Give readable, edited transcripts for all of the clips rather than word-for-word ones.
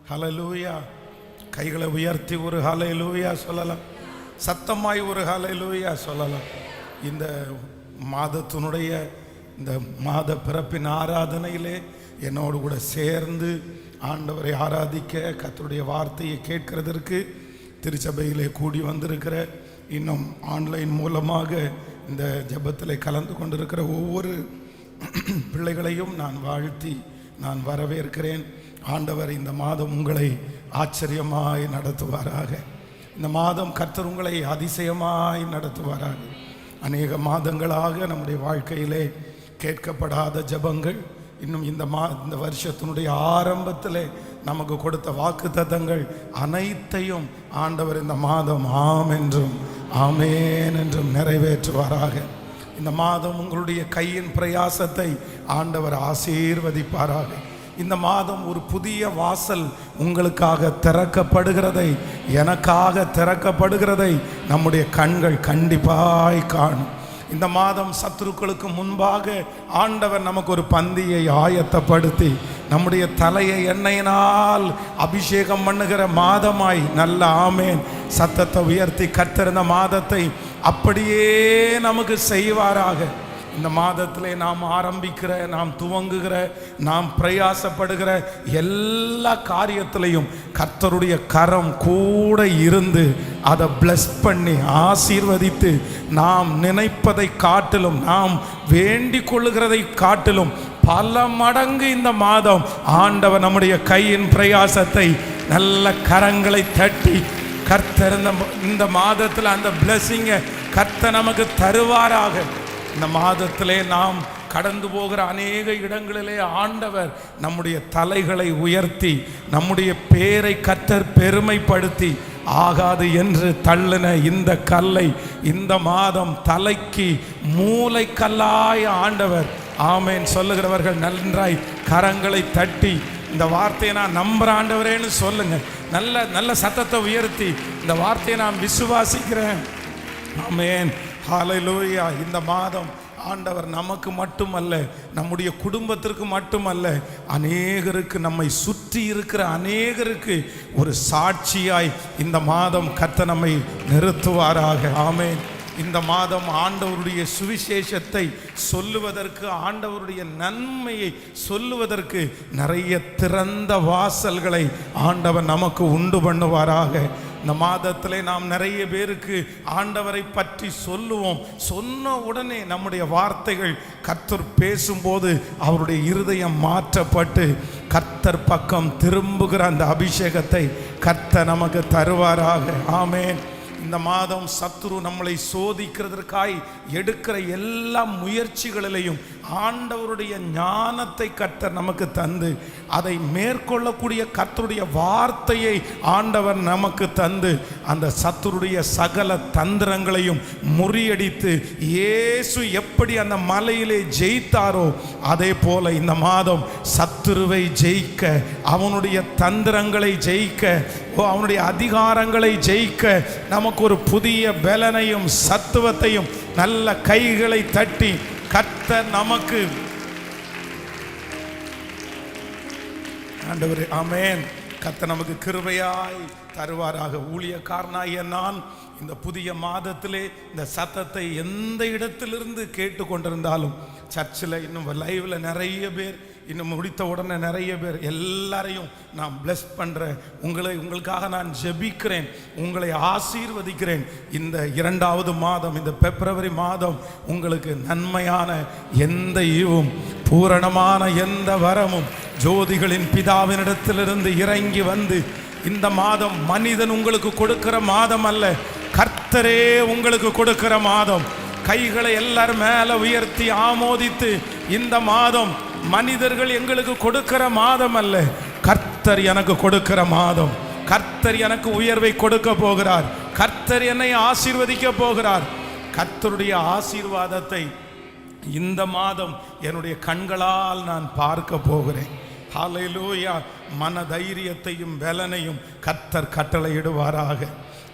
ஹல்லேலூயா. கைகளை உயர்த்தி ஒரு ஹல்லேலூயா சொல்லலாம். சத்தமாய் ஒரு ஹல்லேலூயா சொல்லலாம். இந்த மாதத்தினுடைய இந்த மாத பிறப்பின் ஆராதனையிலே என்னோடு கூட சேர்ந்து ஆண்டவரை ஆராதிக்க, கர்த்தருடைய வார்த்தையை கேட்கிறதற்கு திருச்சபையிலே கூடி வந்திருக்கிற, இன்னும் ஆன்லைன் மூலமாக இந்த ஜெபத்தில் கலந்து கொண்டிருக்கிற ஒவ்வொரு பிள்ளைகளையும் நான் வாழ்த்தி நான் வரவேற்கிறேன். ஆண்டவர் இந்த மாதம் உங்களை ஆச்சரியமாய் நடத்துவாராக. இந்த மாதம் கர்த்தர் உங்களை அதிசயமாய் நடத்துவாராக. அநேக மாதங்களாக நம்முடைய வாழ்க்கையிலே கேட்கப்படாத ஜெபங்கள், இன்னும் இந்த வருஷத்தினுடைய ஆரம்பத்தில் நமக்கு கொடுத்த வாக்குத்தத்தங்கள் அனைத்தையும் ஆண்டவர் இந்த மாதம் ஆம் என்றும் ஆமேன் என்றும் நிறைவேற்றுவாராக. இந்த மாதம் உங்களுடைய கையின் பிரயாசத்தை ஆண்டவர் ஆசீர்வதிப்பாராக. இந்த மாதம் ஒரு புதிய வாசல் உங்களுக்காக திறக்கப்படுகிறதை, எனக்காக திறக்கப்படுகிறதை நம்முடைய கண்கள் கண்டிப்பாய் காணும். இந்த மாதம் சத்துருக்களுக்கு முன்பாக ஆண்டவர் நமக்கு ஒரு பந்தியை ஆயத்தப்படுத்தி நம்முடைய தலையை எண்ணெயினால் அபிஷேகம் பண்ணுகிற மாதமாய், நல்ல ஆமேன் சத்தத்தை உயர்த்தி கர்த்தர் இந்த மாதத்தை அப்படியே நமக்கு செய்வாராக. இந்த மாதத்திலே நாம் ஆரம்பிக்கிற, நாம் துவங்குகிற, நாம் பிரயாசப்படுகிற எல்லா காரியத்திலையும் கர்த்தருடைய கரம் கூட இருந்து அதை பிளஸ் பண்ணி ஆசீர்வதித்து, நாம் நினைப்பதை காட்டிலும், நாம் வேண்டிக் கொள்ளுகிறதை காட்டிலும் பல மடங்கு இந்த மாதம் ஆண்டவர் நம்முடைய கையின் பிரயாசத்தை நல்ல கரங்களை தட்டி கர்த்தர் இந்த மாதத்தில் அந்த பிளஸிங்கை கர்த்தர் நமக்கு தருவாராக. இந்த மாதத்திலே நாம் கடந்து போகிற அநேக இடங்களிலே ஆண்டவர் நம்முடைய தலைகளை உயர்த்தி, நம்முடைய பேரை கர்த்தர் பெருமைப்படுத்தி, ஆகாது என்று தள்ளின இந்த கல்லை இந்த மாதம் தலைக்கு மூளைக்கல்லாய ஆண்டவர் ஆமேன் சொல்லுகிறவர்கள் நன்றாய் கரங்களை தட்டி இந்த வார்த்தையை நான் நம்புற ஆண்டவரேன்னு சொல்லுங்க. நல்ல நல்ல சத்தத்தை உயர்த்தி இந்த வார்த்தையை நான் விசுவாசிக்கிறேன். ஆமேன், ஹல்லேலூயா. இந்த மாதம் ஆண்டவர் நமக்கு மட்டுமல்ல, நம்முடைய குடும்பத்திற்கு மட்டுமல்ல, அநேகருக்கு, நம்மை சுற்றி இருக்கிற அநேகருக்கு ஒரு சாட்சியாய் இந்த மாதம் கர்த்தர் நம்மை நிறுத்துவாராக. ஆமேன். இந்த மாதம் ஆண்டவருடைய சுவிசேஷத்தை சொல்லுவதற்கு, ஆண்டவருடைய நன்மையை சொல்லுவதற்கு நிறைய திறந்த வாசல்களை ஆண்டவர் நமக்கு உண்டு பண்ணுவாராக. இந்த மாதத்திலே நாம் நிறைய பேருக்கு ஆண்டவரை பற்றி சொல்லுவோம். சொன்ன உடனே நம்முடைய வார்த்தைகள் கர்த்தர் பேசும்போது அவருடைய இருதயம் மாற்றப்பட்டு கர்த்தர் பக்கம் திரும்புகிற அந்த அபிஷேகத்தை கர்த்தர் நமக்கு தருவாராக. ஆமேன். இந்த மாதம் சத்துரு நம்மளை சோதிக்கிறதற்காய் எடுக்கிற எல்லா முயற்சிகளிலையும் ஆண்டவருடைய ஞானத்தை கர்த்தர் நமக்கு தந்து, அதை மேற்கொள்ளக்கூடிய கர்த்தருடைய வார்த்தையை ஆண்டவர் நமக்கு தந்து, அந்த சத்துருடைய சகல தந்திரங்களையும் முறியடித்து இயேசு எப்படி அந்த மலையிலே ஜெயித்தாரோ அதே போல இந்த மாதம் சத்துருவை ஜெயிக்க, அவனுடைய தந்திரங்களை ஜெயிக்க, அவனுடைய அதிகாரங்களை ஜெயிக்க நமக்கு ஒரு புதிய பலனையும் சத்துவத்தையும் நல்ல கைகளை தட்டி கர்த்தர் நமக்கு ஆண்டவரே ஆமென் கர்த்தர் நமக்கு கிருபையாய் தருவாராக. ஊழியக்காரனாகிய நான் இந்த புதிய மாதத்திலே இந்த சத்தத்தை எந்த இடத்திலிருந்து கேட்டுக்கொண்டிருந்தாலும், சர்ச்சில் இன்னும் லைவ்ல நிறைய பேர், இன்னும் முடித்த உடனே நிறைய பேர், எல்லாரையும் நான் பிளஸ் பண்ணுறேன். உங்களுக்காக நான் ஜெபிக்கிறேன், உங்களை ஆசீர்வதிக்கிறேன். இந்த 2வது மாதம், இந்த பிப்ரவரி மாதம் உங்களுக்கு நன்மையான எந்த ஈவும், பூரணமான எந்த வரமும் ஜோதிகளின் பிதாவினிடத்திலிருந்து இறங்கி வந்து, இந்த மாதம் மனிதன் உங்களுக்கு கொடுக்கிற மாதம் அல்ல, கர்த்தரே உங்களுக்கு கொடுக்கிற மாதம். கைகளை எல்லாரும் மேல உயர்த்தி ஆமோதித்து, இந்த மாதம் மனிதர்கள் எங்களுக்கு கொடுக்கிற மாதம் அல்ல, கர்த்தர் எனக்கு கொடுக்கிற மாதம். கர்த்தர் எனக்கு உயர்வை கொடுக்க போகிறார். கர்த்தர் என்னை ஆசீர்வதிக்க போகிறார். கர்த்தருடைய ஆசீர்வாதத்தை இந்த மாதம் என்னுடைய கண்களால் நான் பார்க்க போகிறேன். ஹல்லேலூயா. மன தைரியத்தையும் பலனையும் கர்த்தர் கட்டளையிடுவாராக.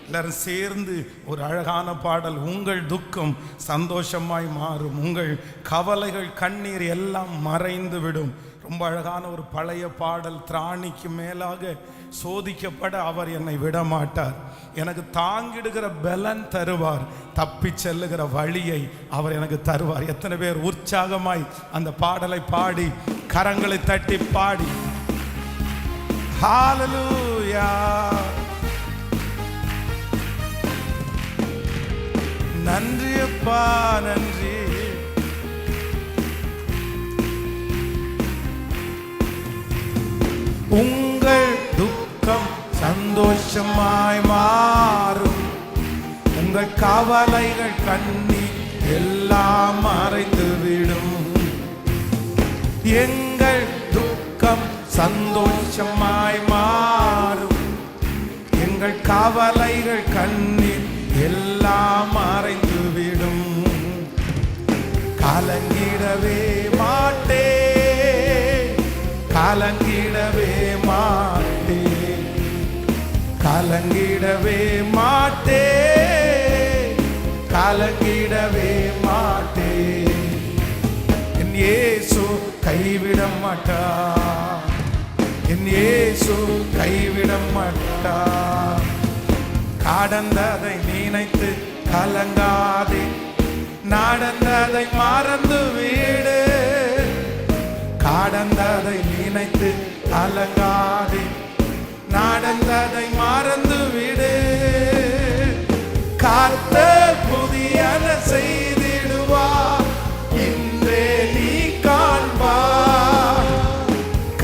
எல்லாரும் சேர்ந்து ஒரு அழகான பாடல், உங்கள் துக்கம் சந்தோஷமாய் மாறும், உங்கள் கவலைகள் கண்ணீர் எல்லாம் மறைந்து விடும், ரொம்ப அழகான ஒரு பழைய பாடல். திராணிக்கு மேலாக சோதிக்கப்பட அவர் என்னை விட மாட்டார், எனக்கு தாங்கிடுகிற பலன் தருவார், தப்பி செல்லுகிற வழியை அவர் எனக்கு தருவார். எத்தனை பேர் உற்சாகமாய் அந்த பாடலை பாடி கரங்களை தட்டி பாடி ஹalleluya. நன்றி அப்பா நன்றி. உங்கள் துக்கம் சந்தோஷமாய் மாறும், உங்கள் கவலைகள் கண்ணீர் எல்லாம் மறைந்து விடும். எங்கள் துக்கம் சந்தோஷமாய் மாறும், எங்கள் கவலைகள் கண்ணீர் எல்லாம் மறைந்து விடும். கலங்கிடவே மாட்டே, கலங்கிடவே மாட்டே, கலங்கிடவே மாட்டே, கலங்கிடவே மாட்டே. என் இயேசு கைவிட மாட்டார், என் இயேசு கைவிட மாட்டார். கடந்ததை நினைத்து கலங்காதே, நடந்ததை மறந்து விடு. கடந்ததை நினைத்து கலங்காதே, நடந்ததை மறந்து விடு. கர்த்தர் புதியன செய்திடுவார், இன்றே நீ காண்பார்.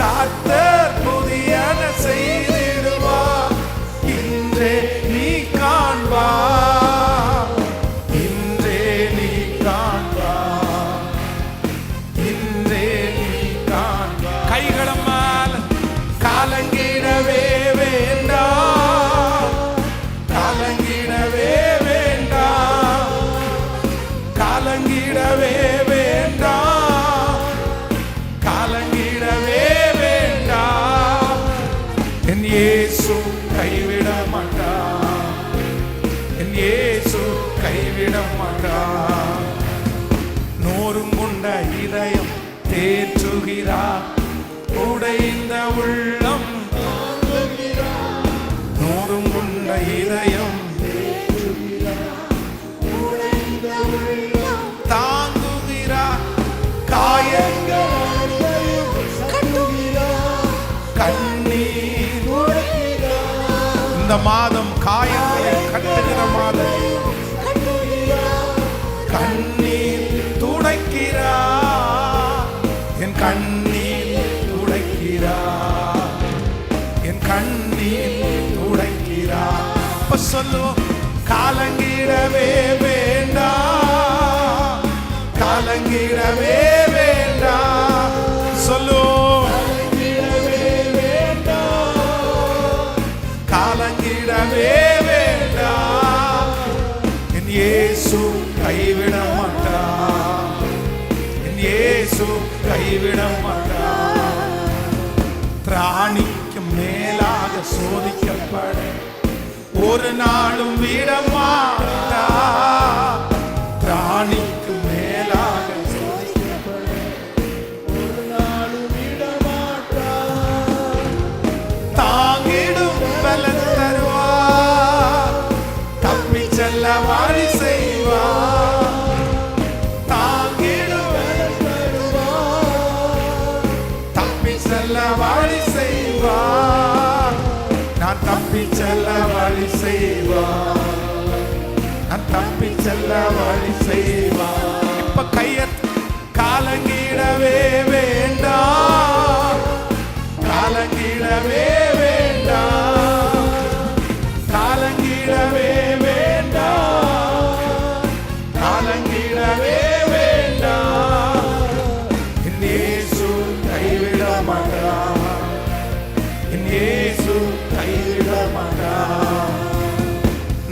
கர்த்தர் புதியன செய்திடுவார், இன்றே நீ காண்பார். இன்றே நீ காண்பார், இன்றே நீ காண்பார். கைகளம் மேல கலங்கிடவே வேண்டாம், கலங்கிடவே வேண்டாம், கலங்கிடவே வேண்டாம், கலங்கிடவே வேண்டாம். என் இயேசு கைவிட மாட்டார், என் இயேசு கைவிட மாட்டார். நோருங்குண்ட இதயம் தேற்றுகிறார், உடைந்த உள்ளம் நோருங்குண்ட இதயம் தாங்குகிறார். காயங்கள் கண்ணீர் இந்த மாதம் காயங்களை கட்டுகிற மாதம். கண்ணீர் துடைக்கிறார், என் கண்ணீர் துடைக்கிறார், என் கண்ணீர் துடைக்கிறார். அப்ப சொல்லுவோம், கலங்கிடவே வேண்டாம், கலங்கிடவே வேண்டாம். சொல்லுவோம், கலங்கிடவே வேண்டாம், கலங்கிடவே வேண்டாம். என் இயேசு கைவிட மாட்டார், என் இயேசு கைவிட மாட்டார். திராணிக்கு மேலாக சோதிக்கப்பட ஒரு நாளும் விட மாட்டார். திராணிக்கு மேலாக சோதிக்கப்பட ஒரு நாளும் விட மாட்டார். தாங்கிடும் பலன் தருவார், தப்பி செல்ல வழி செய்வார். தாங்கிடும் பலன் தருவார், தப்பி செல்ல வழி செய்வார். நான் தப்பி செல்ல வழி செய்வார், நான் தப்பி செல்ல வழி செய்வார். இப்ப கைய கலங்கிடவே வேண்டாம், கலங்கிடவே வேண்டாம், கலங்கிடவே வேண்டாம், கலங்கிடவே வேண்டாம். என் இயேசு கைவிட மாட்டார், என் இயேசு கைவிட மாட்டார்.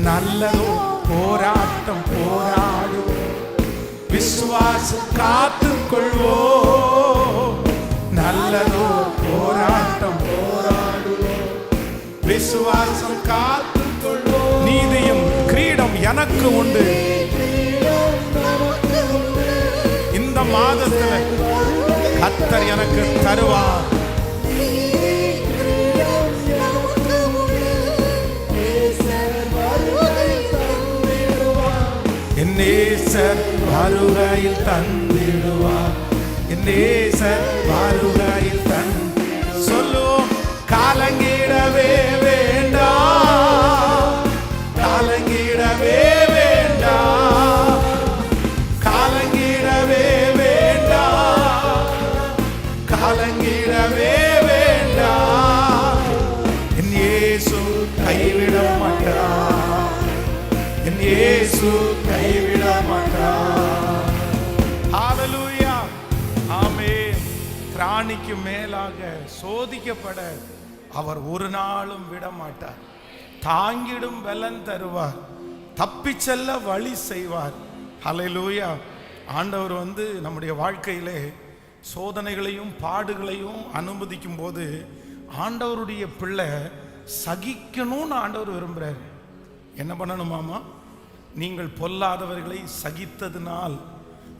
நல்லதோ போராட்டம் போராடும், விசுவாசம் காத்துக்கொள்வோ. நல்லதோ போராட்டம் போராடும், விசுவாசம் காத்துக்கொள்வோ. நீதியும் கிரீடம் எனக்கு உண்டு. இந்த மாதத்துல கர்த்தர் கர்த்தர் எனக்கு தருவார். என் நேசர் வருகையில் தந்திடுவார். என் நேசர் வருகையில் சொல்லும். காலங்கிடவே வேண்டாம், காலங்கிடவே வேண்டாம், காலங்கிடவே வேண்டாம், காலங்கிடவே வேண்டாம். என் இயேசு கைவிட மாட்டார், என் இயேசு கைவிட மாட்டார். ஹல்லேலூயா, ஆமென். திராணிக்கு மேலாக சோதிக்கப்பட அவர் ஒரு நாளும் விட மாட்டார். தாங்கிடும் பலன் தருவார், தப்பி செல்ல வழி செய்வார். ஹல்லேலூயா. ஆண்டவர் நம்முடைய வாழ்க்கையிலே சோதனைகளையும் பாடுகளையும் அனுமதிக்கும் போது ஆண்டவருடைய பிள்ளை சகிக்கணும்னு ஆண்டவர் விரும்புகிறார். என்ன பண்ணணுமாமா? நீங்கள் பொல்லாதவர்களை சகித்ததினால்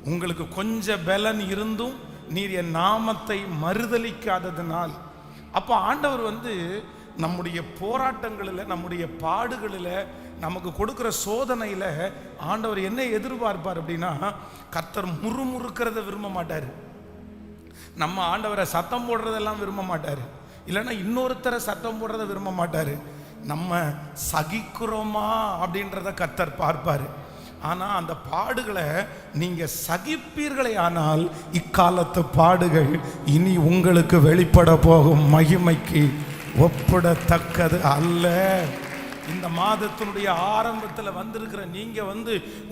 உங்களுக்கு கொஞ்சம் பலன் இருந்தும் நீர் என் நாமத்தை மறுதலிக்காததினால். அப்போ ஆண்டவர் நம்முடைய போராட்டங்களில், நம்முடைய பாடுகளில், நமக்கு கொடுக்குற சோதனையில் ஆண்டவர் என்ன எதிர்பார்ப்பார் அப்படின்னா, கர்த்தர் முறுமுறுக்கிறத விரும்ப மாட்டார். நம்ம ஆண்டவரை சத்தம் போடுறதெல்லாம் விரும்ப மாட்டார், இல்லைன்னா இன்னொருத்தரை சத்தம் போடுறத விரும்ப மாட்டார். நம்ம சகிக்கிறோமா அப்படின்றத கர்த்தர் பார்ப்பார். ஆனால் அந்த பாடுகளை நீங்கள் சகிப்பீர்களே ஆனால் இக்காலத்து பாடுகள் இனி உங்களுக்கு வெளிப்பட போகும் மகிமைக்கு ஒப்பிடத்தக்கது அல்ல. இந்த மாதத்தினுடைய ஆரம்பத்தில் வந்திருக்கிற நீங்கள்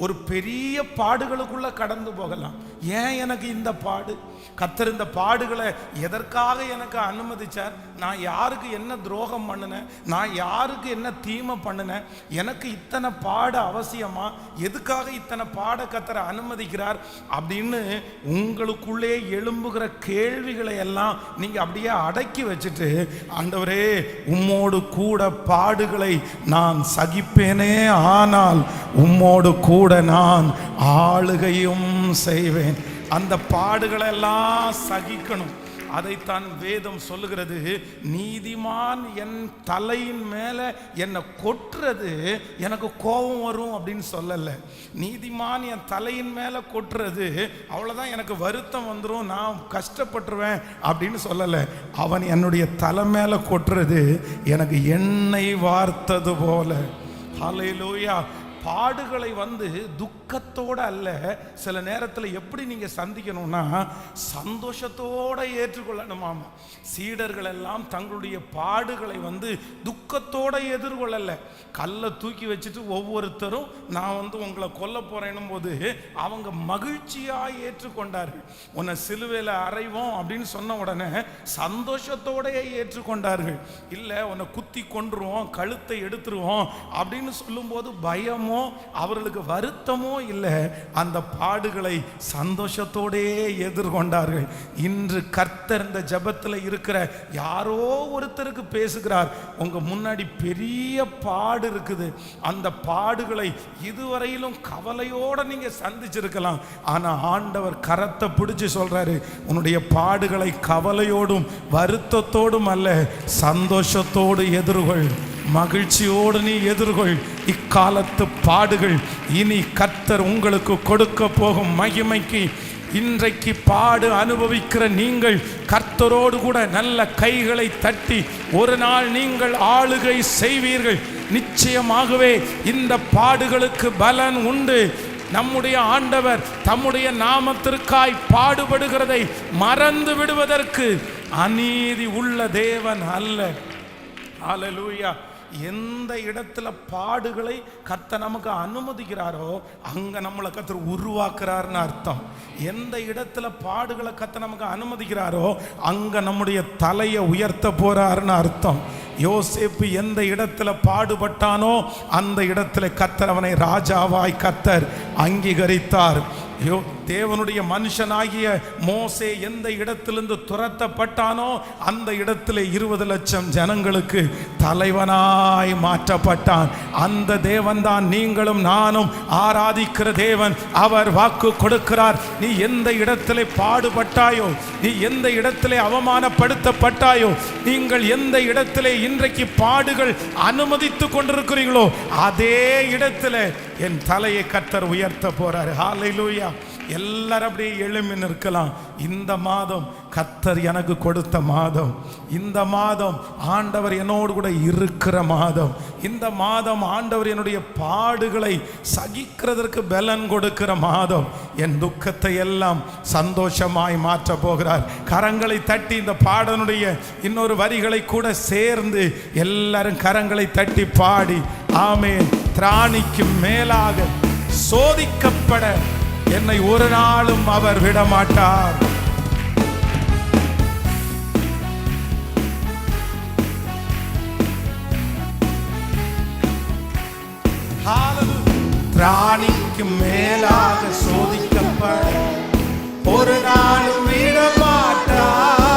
ஒரு பெரிய பாடுகளுக்குள்ள கடந்து போகலாம். ஏன் எனக்கு இந்த பாடு? கர்த்தர் இந்த பாடுகளை எதற்காக எனக்கு அனுமதிச்சார்? நான் யாருக்கு என்ன துரோகம் பண்ணினேன்? நான் யாருக்கு என்ன தீமை பண்ணினேன்? எனக்கு இத்தனை பாடு அவசியமா? எதுக்காக இத்தனை பாட கர்த்தர் அனுமதிக்கிறார் அப்படின்னு உங்களுக்குள்ளே எழும்புகிற கேள்விகளை எல்லாம் நீங்கள் அப்படியே அடக்கி வச்சுட்டு, ஆண்டவரே உம்மோடு கூட பாடுகளை நான் சகிப்பேனே, ஆனால் உம்மோடு கூட நான் ஆளுகையும் செய்வேன். அந்த பாடுகளெல்லாம் சகிக்கணும். அதைத்தான் வேதம் சொல்லுகிறது. நீதிமான் என் தலையின் மேலே என்னை கொட்டுறது எனக்கு கோபம் வரும் அப்படின்னு சொல்லலை. நீதிமான் என் தலையின் மேலே கொட்டுறது அவ்வளோதான், எனக்கு வருத்தம் வந்துடும், நான் கஷ்டப்பட்டுருவேன் அப்படின்னு சொல்லலை. அவன் என்னுடைய தலை மேலே கொட்டுறது எனக்கு எண்ணெய் வார்த்தது போல. ஹல்லேலூயா. பாடுகளை துக்கத்தோடு அல்ல, சில நேரத்தில் எப்படி நீங்கள் சந்திக்கணும்னா சந்தோஷத்தோடு ஏற்றுக்கொள்ளணுமாமா. சீடர்கள் எல்லாம் தங்களுடைய பாடுகளை துக்கத்தோடு எதிர்கொள்ளலை. கல்லை தூக்கி வச்சுட்டு ஒவ்வொருத்தரும் நான் உங்களை கொல்ல போறேன்னும் போது அவங்க மகிழ்ச்சியாக ஏற்றுக்கொண்டார்கள். உன்னை சிலுவையில் அறைவோம் அப்படின்னு சொன்ன உடனே சந்தோஷத்தோடையே ஏற்றுக்கொண்டார்கள். இல்லை உன்னை குத்தி கொன்றுவோம், கழுத்தை எடுத்துருவோம் அப்படின்னு சொல்லும்போது பயமோ அவர்களுக்கு வருத்தமோ இல்லை, அந்த பாடுகளை சந்தோஷத்தோடே எதிர்கொண்டார்கள். இன்று கர்த்தர் இந்த ஜெபத்தில் இருக்கிற யாரோ ஒருத்தருக்கு பேசுகிறார். உங்க முன்னாடி பெரிய பாடு இருக்குது. அந்த பாடுகளை இதுவரையிலும் கவலையோட நீங்க சந்திச்சிருக்கலாம். ஆனா ஆண்டவர் கரத்தை பிடிச்சு சொல்றாரு, உன்னுடைய பாடுகளை கவலையோடும் வருத்தத்தோடும் அல்ல, சந்தோஷத்தோடு எதிர்கொள், மகிழ்ச்சியோடு நீ எதிர்கொள். இக்காலத்து பாடுகள் இனி கர்த்தர் உங்களுக்கு கொடுக்க போகும் மகிமைக்கு இன்றைக்கு பாடு அனுபவிக்கிற நீங்கள் கர்த்தரோடு கூட நல்ல கைகளை தட்டி ஒரு நாள் நீங்கள் ஆளுகை செய்வீர்கள். நிச்சயமாகவே இந்த பாடுகளுக்கு பலன் உண்டு. நம்முடைய ஆண்டவர் தம்முடைய நாமத்திற்காய் பாடுபடுகிறதை மறந்து விடுவதற்கு அநீதி உள்ள தேவன் அல்ல. ஹல்லேலூயா. எந்த இடத்துல பாடுகளை கர்த்தர் நமக்கு அனுமதிக்கிறாரோ அங்க நம்மளை கர்த்தர் உருவாக்குறாருன்னு அர்த்தம். எந்த இடத்துல பாடுகளை கர்த்தர் நமக்கு அனுமதிக்கிறாரோ அங்க நம்முடைய தலையை உயர்த்த போறாருன்னு அர்த்தம். யோசேப்பு எந்த இடத்துல பாடுபட்டானோ அந்த இடத்துல கர்த்தர் அவனை ராஜாவாய் கர்த்தர் அங்கீகரித்தார். தேவனுடைய மனுஷனாகிய மோசே எந்த இடத்திலிருந்து துரத்தப்பட்டானோ அந்த இடத்திலே 20 லட்சம் ஜனங்களுக்கு தலைவனாய் மாற்றப்பட்டான். அந்த தேவன்தான் நீங்களும் நானும் ஆராதிக்கிற தேவன். அவர் வாக்கு கொடுக்கிறார், நீ எந்த இடத்திலே பாடுபட்டாயோ, நீ எந்த இடத்திலே அவமானப்படுத்தப்பட்டாயோ, நீங்கள் எந்த இடத்திலே இன்றைக்கு பாடுகள் அனுமதித்து கொண்டிருக்கிறீர்களோ அதே இடத்துல என் தலையை கர்த்தர் உயர்த்த போறாரு. ஹல்லேலூயா. எல்லாரும் அப்படியே எழும்பி நிற்கலாம். இந்த மாதம் கர்த்தர் எனக்கு கொடுத்த மாதம். இந்த மாதம் ஆண்டவர் என்னோடு கூட இருக்கிற மாதம். இந்த மாதம் ஆண்டவர் என்னுடைய பாடுகளை சகிக்கிறதற்கு பலன் கொடுக்கிற மாதம். என் துக்கத்தை எல்லாம் சந்தோஷமாய் மாற்ற போகிறார். கரங்களை தட்டி இந்த பாடனுடைய இன்னொரு வரிகளை கூட சேர்ந்து எல்லாரும் கரங்களை தட்டி பாடி ஆமென். திராணிக்கு மேலாக சோதிக்கப்பட என்னை ஒரு நாளும் அவர் விடமாட்டார். திராணிக்கு மேலாக சோதிக்கப்பட ஒரு நாளும் விடமாட்டார்.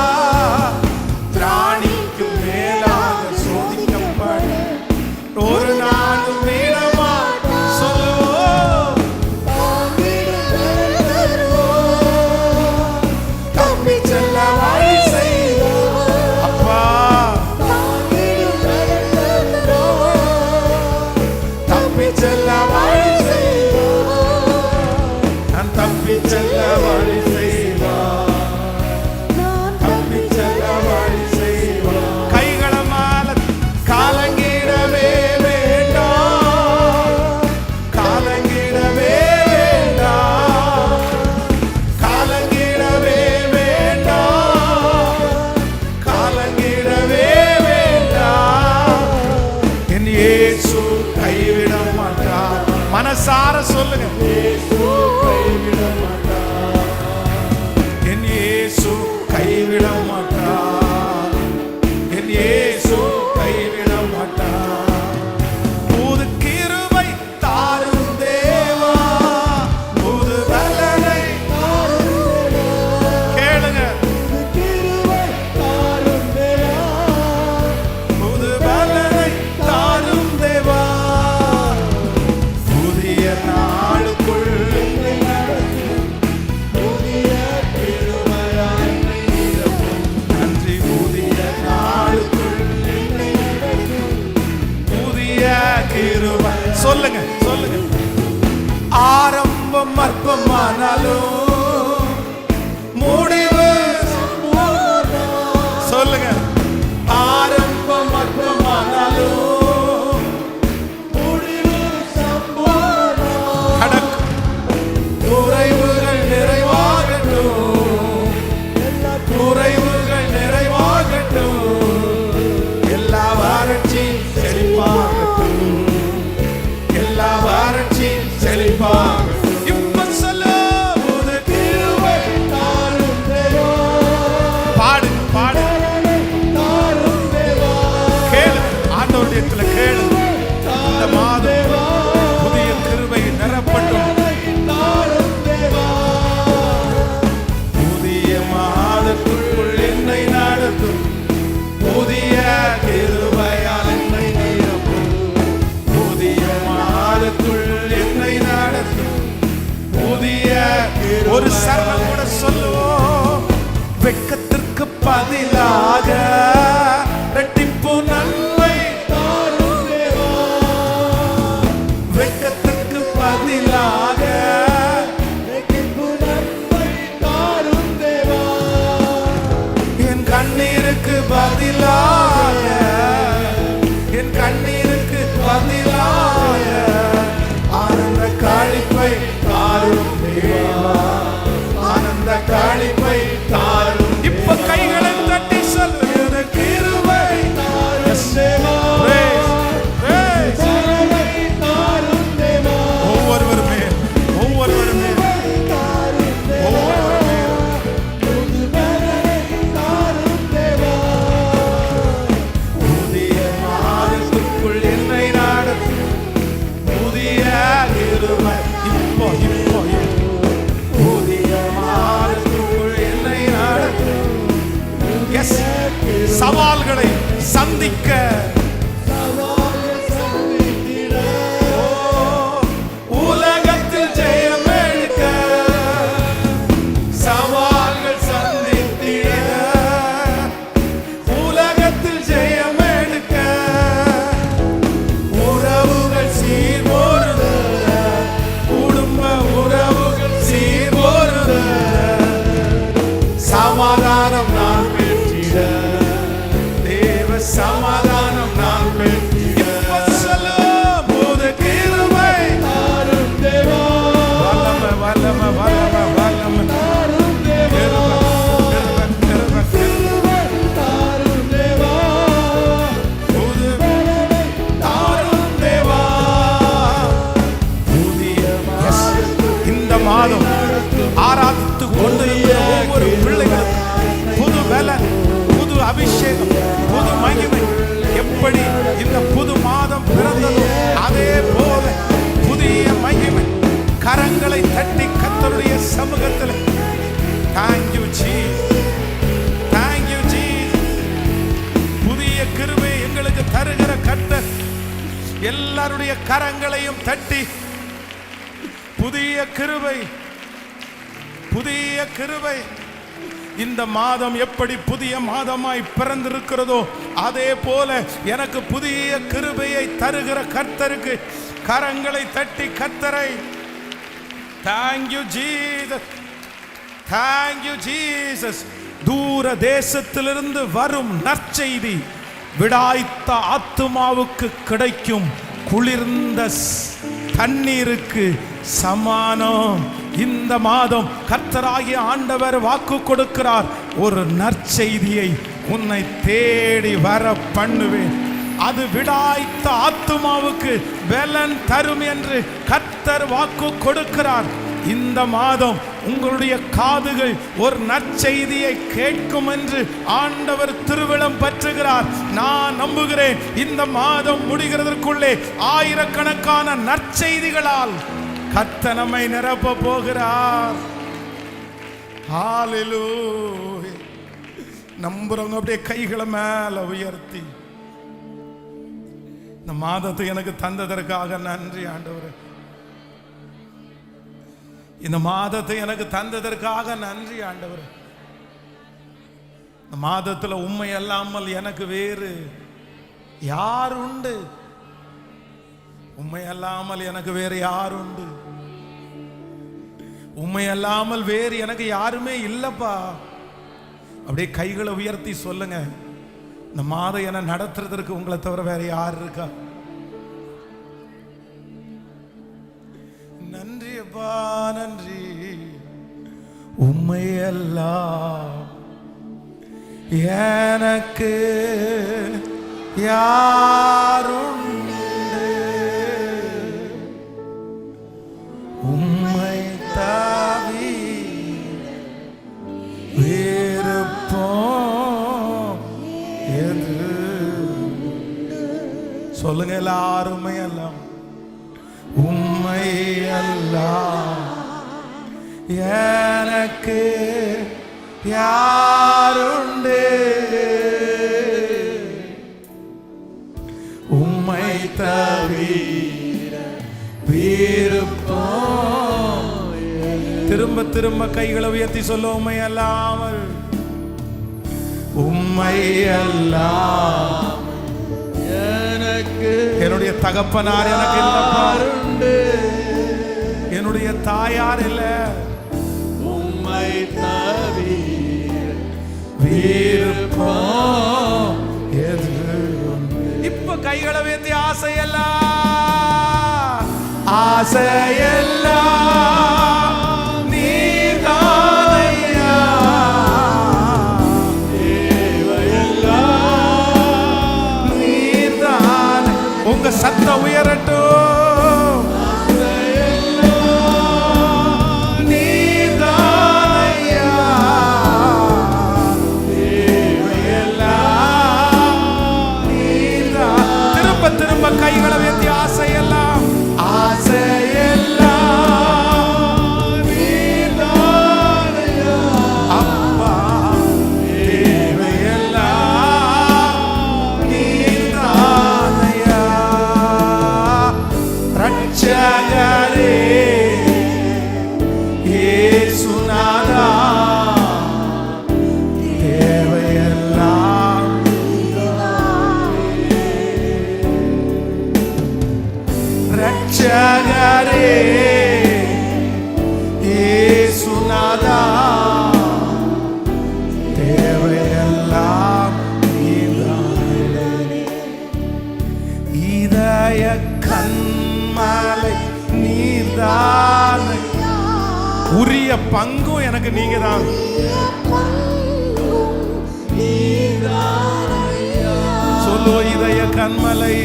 திராணிக்கு மேலாக சோதிக்கப்பட ஒரு நாளும் விடமாட்டார். சொல்லுவோம், தப்பி செல்ல வழி செய்வோம். அப்பா தப்பி செல்ல வழி செய்வோம். நான் தப்பி செல்ல வழி செய்வோம். தப்பி செல்ல வழி செய்வோம். கைகளை மேல காலங்கிடவே வேண்டாம். காலங்கிடவே வேண்டாம். காலங்கிடவே வேண்டாம். காலங்கிடவே வேண்டாம். என் இயேசு கைவிட மாட்டார். மனசார சொல்லுங்க, இயேசு கைவிட மாட்டார். என் இயேசு கைவிட மாட்டார். என் இயேசு கைவிட மாட்டார். புது கிருபை தாரும் தேவா, புது பலனை கேளுங்க. புது பலனை தாரும் தேவா, புதிய நாளுக்குள் நன்றி. புதிய நாளுக்குள் புதிய கிருபை. சொல்லுங்க சொல்லுங்க. ஆரம்பம் அற்பமானாலும் முடிவு. சொல்லுங்க. ஆரம்பம் அற்பமானாலும் முடிவு கடக்கும். குறைவுகள் நிறைவாகட்டும். குறைவுகள் நிறைவாகட்டும். எல்லா வறட்சி செழிப்பாகட்டும். எல்லா வறட்சி செழிப்பாகட்டும். இப்ப சொல்லு, புது கிருபை தாரும் தேவா. பாடு பாடு. கேளு, ஆண்டவரிடத்துல கேளு. இந்த மாதம் புதிய கிருபை நிரப்பட்டும். புதிய மாதத்துக்குள் என்னை நடத்தும். புதிய கிருபையால் என்னை நிரப்பும். புதிய மாதத்துள் என்னை நடத்தும். புதிய ஒரு சரணம் கூட சொல்லுவோம். வெட்கத்திற்கு பதிலாக இரட்டிப்பு நன்மை தாரும் தேவா. வெட்கத்திற்கு பதிலாக இரட்டிப்பு நன்மை தாரும் தேவா. என் கண்ணீருக்கு பதிலாக, என் கண்ணீருக்கு பதிலாக ஆனந்த களிப்பை தாரும் தேவா. ஆனந்த களிப்பை தாரும். இப்ப கைகளை தட்டி சொல்லு, கிருபை தாரும் தேவா. ஒவ்வொருவருமே ஒவ்வொருவருமே ஒவ்வொருவருமே புதிய மாதத்துக்குள் இந்த புது மாதம் பிறந்ததோ அதே போல புதிய மகிமை கரங்களை தட்டி கர்த்தருடைய சமூகத்தில் Thank you Jesus. Thank you Jesus. புதிய கிருபை எங்களுக்கு தருகிற கர்த்தர் எல்லாருடைய கரங்களையும் தட்டி புதிய கிருபை புதிய கிருபை இந்த மாதம் எப்படி புதிய மாதமாய் பிறந்திருக்கிறதோ அதே போல எனக்கு புதிய கிருபையை தருகிற கர்த்தருக்கு கரங்களை தட்டி கர்த்தரை Thank you Jesus. Thank you Jesus. தூர தேசத்திலிருந்து வரும் நற்செய்தி விடாய்த்த ஆத்துமாவுக்கு கிடைக்கும் குளிர்ந்த தண்ணீருக்கு சமானம். இந்த மாதம் கர்த்தராகிய ஆண்டவர் வாக்கு கொடுக்கிறார், ஒரு நற்செய்தியை உன்னை தேடி வர பண்ணுவேன், அது விடாய்த்த ஆத்துமாவுக்கு பலன் தரும் என்று கர்த்தர் வாக்கு கொடுக்கிறார். இந்த மாதம் உங்களுடைய காதுகள் ஒரு நற்செய்தியை கேட்கும் என்று ஆண்டவர் திருவிழம் பற்றுகிறார். நான் நம்புகிறேன் இந்த மாதம் முடிகிறதற்குள்ளே ஆயிரக்கணக்கான நற்செய்திகளால் கர்த்தர் நம்மை நிரப்ப போகிறார். ஹalleluya. நம்புறவங்க அப்படியே கைகளை மேல உயர்த்தி இந்த மாதத்தை எனக்கு தந்ததற்காக நன்றி ஆண்டவரே. இந்த மாதத்தை எனக்கு தந்ததற்காக நன்றி ஆண்டவரே. இந்த மாதத்துல உண்மை அல்லாமல் எனக்கு வேறு யார் உண்டு? உண்மை அல்லாமல் எனக்கு வேறு யார் உண்டு? உண்மை அல்லாமல் வேறு எனக்கு யாருமே இல்லப்பா. அப்படியே கைகளை உயர்த்தி சொல்லுங்க, இந்த மாதம் என்ன நடத்துறதற்கு உங்களை தவிர வேற யார் இருக்கா? நன்றி அப்பா, நன்றி. உண்மையெல்லாம் எனக்கு யாருண்டு? உம்மை தாவி வேறுப்போம் எது? சொல்லுங்க எல்லாருமே எல்லாம் உம்மை எல்லாம் எனக்கு யாருண்டு? உம்மை தவிர விருப்பம். திரும்ப திரும்ப கைகளை உயர்த்தி சொல்ல, உம்மை அல்லாமல், உம்மை அல்லாமல் எனக்கு என்னுடைய தகப்பனார் எனக்கு இல்லப்பா, என்னுடைய தாயார் இல்ல, உம்மை தவிர விருப்பம் எது? இப்ப கைகளை உயர்த்தி ஆசையெல்லாம், ஆசையெல்லாம் நீதானையா, தேவையெல்லாம் நீதானே. உங்க சத்தம் உயரட்டும். திரும்ப கைகளை உயர்த்தி ஆசையெல்லாம், ஆசையெல்லாம் நீதானையா அப்பா, தேவையெல்லாம் நீதானையா. ரட்சகரே இயேசுநாதா, ரட்சகரே இயேசுநாதா, தேவையெல்லாம் நீதானே. இதய கண்மலை நீதானே, உரிய பங்கும் எனக்கு நீங்க தான். சொல்லு, இதய கண்மலை,